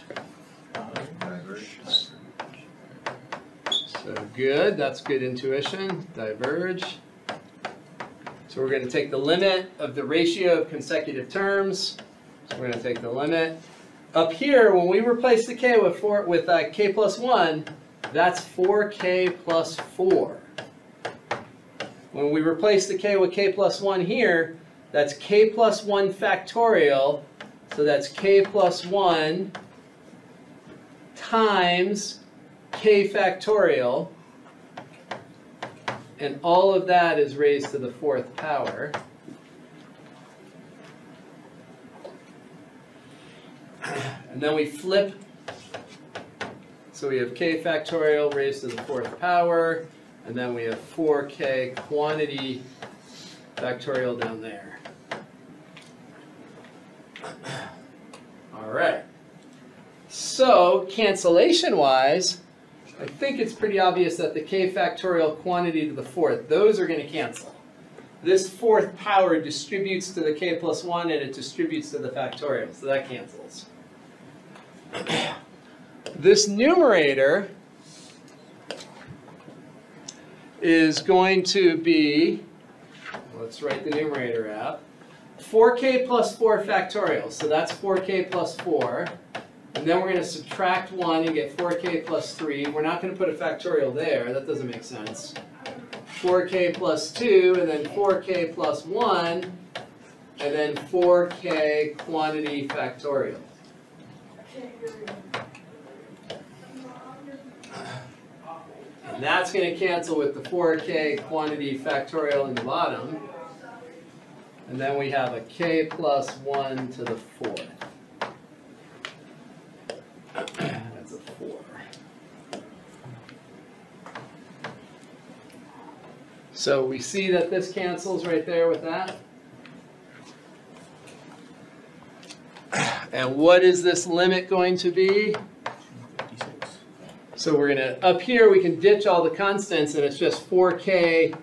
So good, that's good intuition. Diverge. So we're going to take the limit of the ratio of consecutive terms. So we're going to take the limit. Up here, when we replace the k with k plus 1, that's 4k plus 4. When we replace the k with k plus 1 here, that's k plus 1 factorial. So that's k plus 1 times k factorial. And all of that is raised to the 4th power. And then we flip. So we have k factorial raised to the 4th power. And then we have 4k quantity factorial down there. All right. So cancellation-wise, I think it's pretty obvious that the k factorial quantity to the 4th, those are going to cancel. This 4th power distributes to the k plus 1 and it distributes to the factorial, so that cancels. This numerator is going to be, let's write the numerator out, 4k plus 4 factorial, so that's 4k plus 4. And then we're going to subtract 1 and get 4k plus 3. We're not going to put a factorial there. That doesn't make sense. 4k plus 2, and then 4k plus 1, and then 4k quantity factorial. And that's going to cancel with the 4k quantity factorial in the bottom. And then we have a k plus 1 to the 4th. That's a 4. So we see that this cancels right there with that. And what is this limit going to be? 256. So we're going to, up here we can ditch all the constants and it's just 4k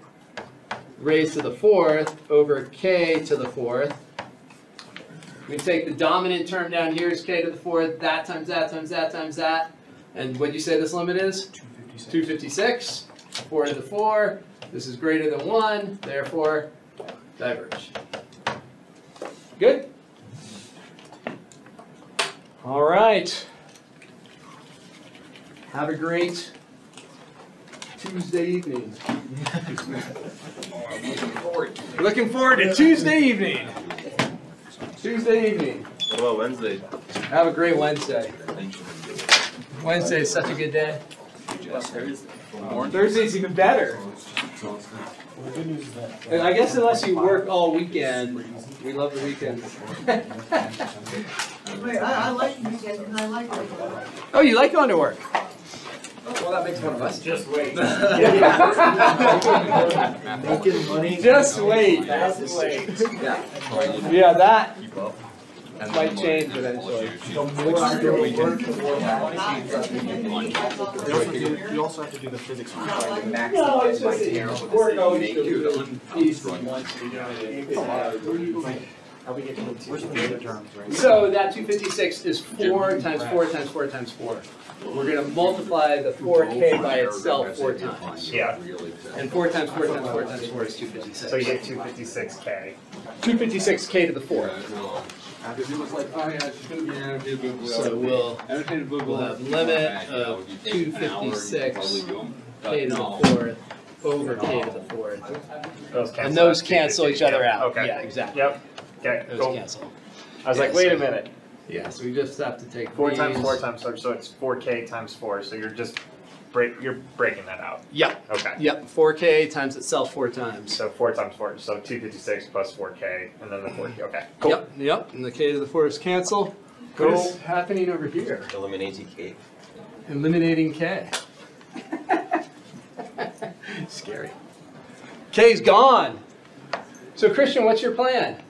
raised to the 4th over k to the 4th. We take the dominant term down here is k to the 4th, that times that times that times that. And what did you say this limit is? 256. 4 to the 4. This is greater than 1, therefore diverge. Good? All right. Have a great Tuesday evening. Looking forward to Tuesday evening. Tuesday evening. What about Wednesday? Have a great Wednesday. Wednesday is such a good day. Thursday's even better. And I guess unless you work all weekend, we love the weekends. Wait, I like the weekend because I like it. Oh, you like going to work? Well, that makes one of us. Just wait. Making money. Just wait. Yeah. Yeah, that. might change eventually. The more I do work, the more you also have to do the physics one. No, it's just, work always goes easy once you're doing it. How we get to the two terms, right? So that 256 is 4 times 4 times 4 times 4. We're going to multiply the 4k by itself 4 times. Yeah. And 4 times 4 times 4 times 4 is 256. So you get 256K. 256k to the 4th. Because it was like, oh yeah, it's gonna be annotated, but So we'll annotated, but we'll have limit of 256 k to the 4th over k to the 4th. Those cancel And those out. cancel each other out. Okay. Yeah, exactly. Yep. Okay, Those cool. cancel. I was like, Yeah, wait so- a minute. Yeah, so we just have to take 4 times these. 4 times 4, so it's 4K times 4, so you're just you're breaking that out. Yep. Okay. Yep. 4k times itself 4 times. So 4 times 4, so 256 plus 4K, and then the 4K, okay. Cool. Yep. Yep. And the k to the 4 is cancel. What is happening over here? Eliminating K. Eliminating k. Scary. K's gone. So Christian, what's your plan?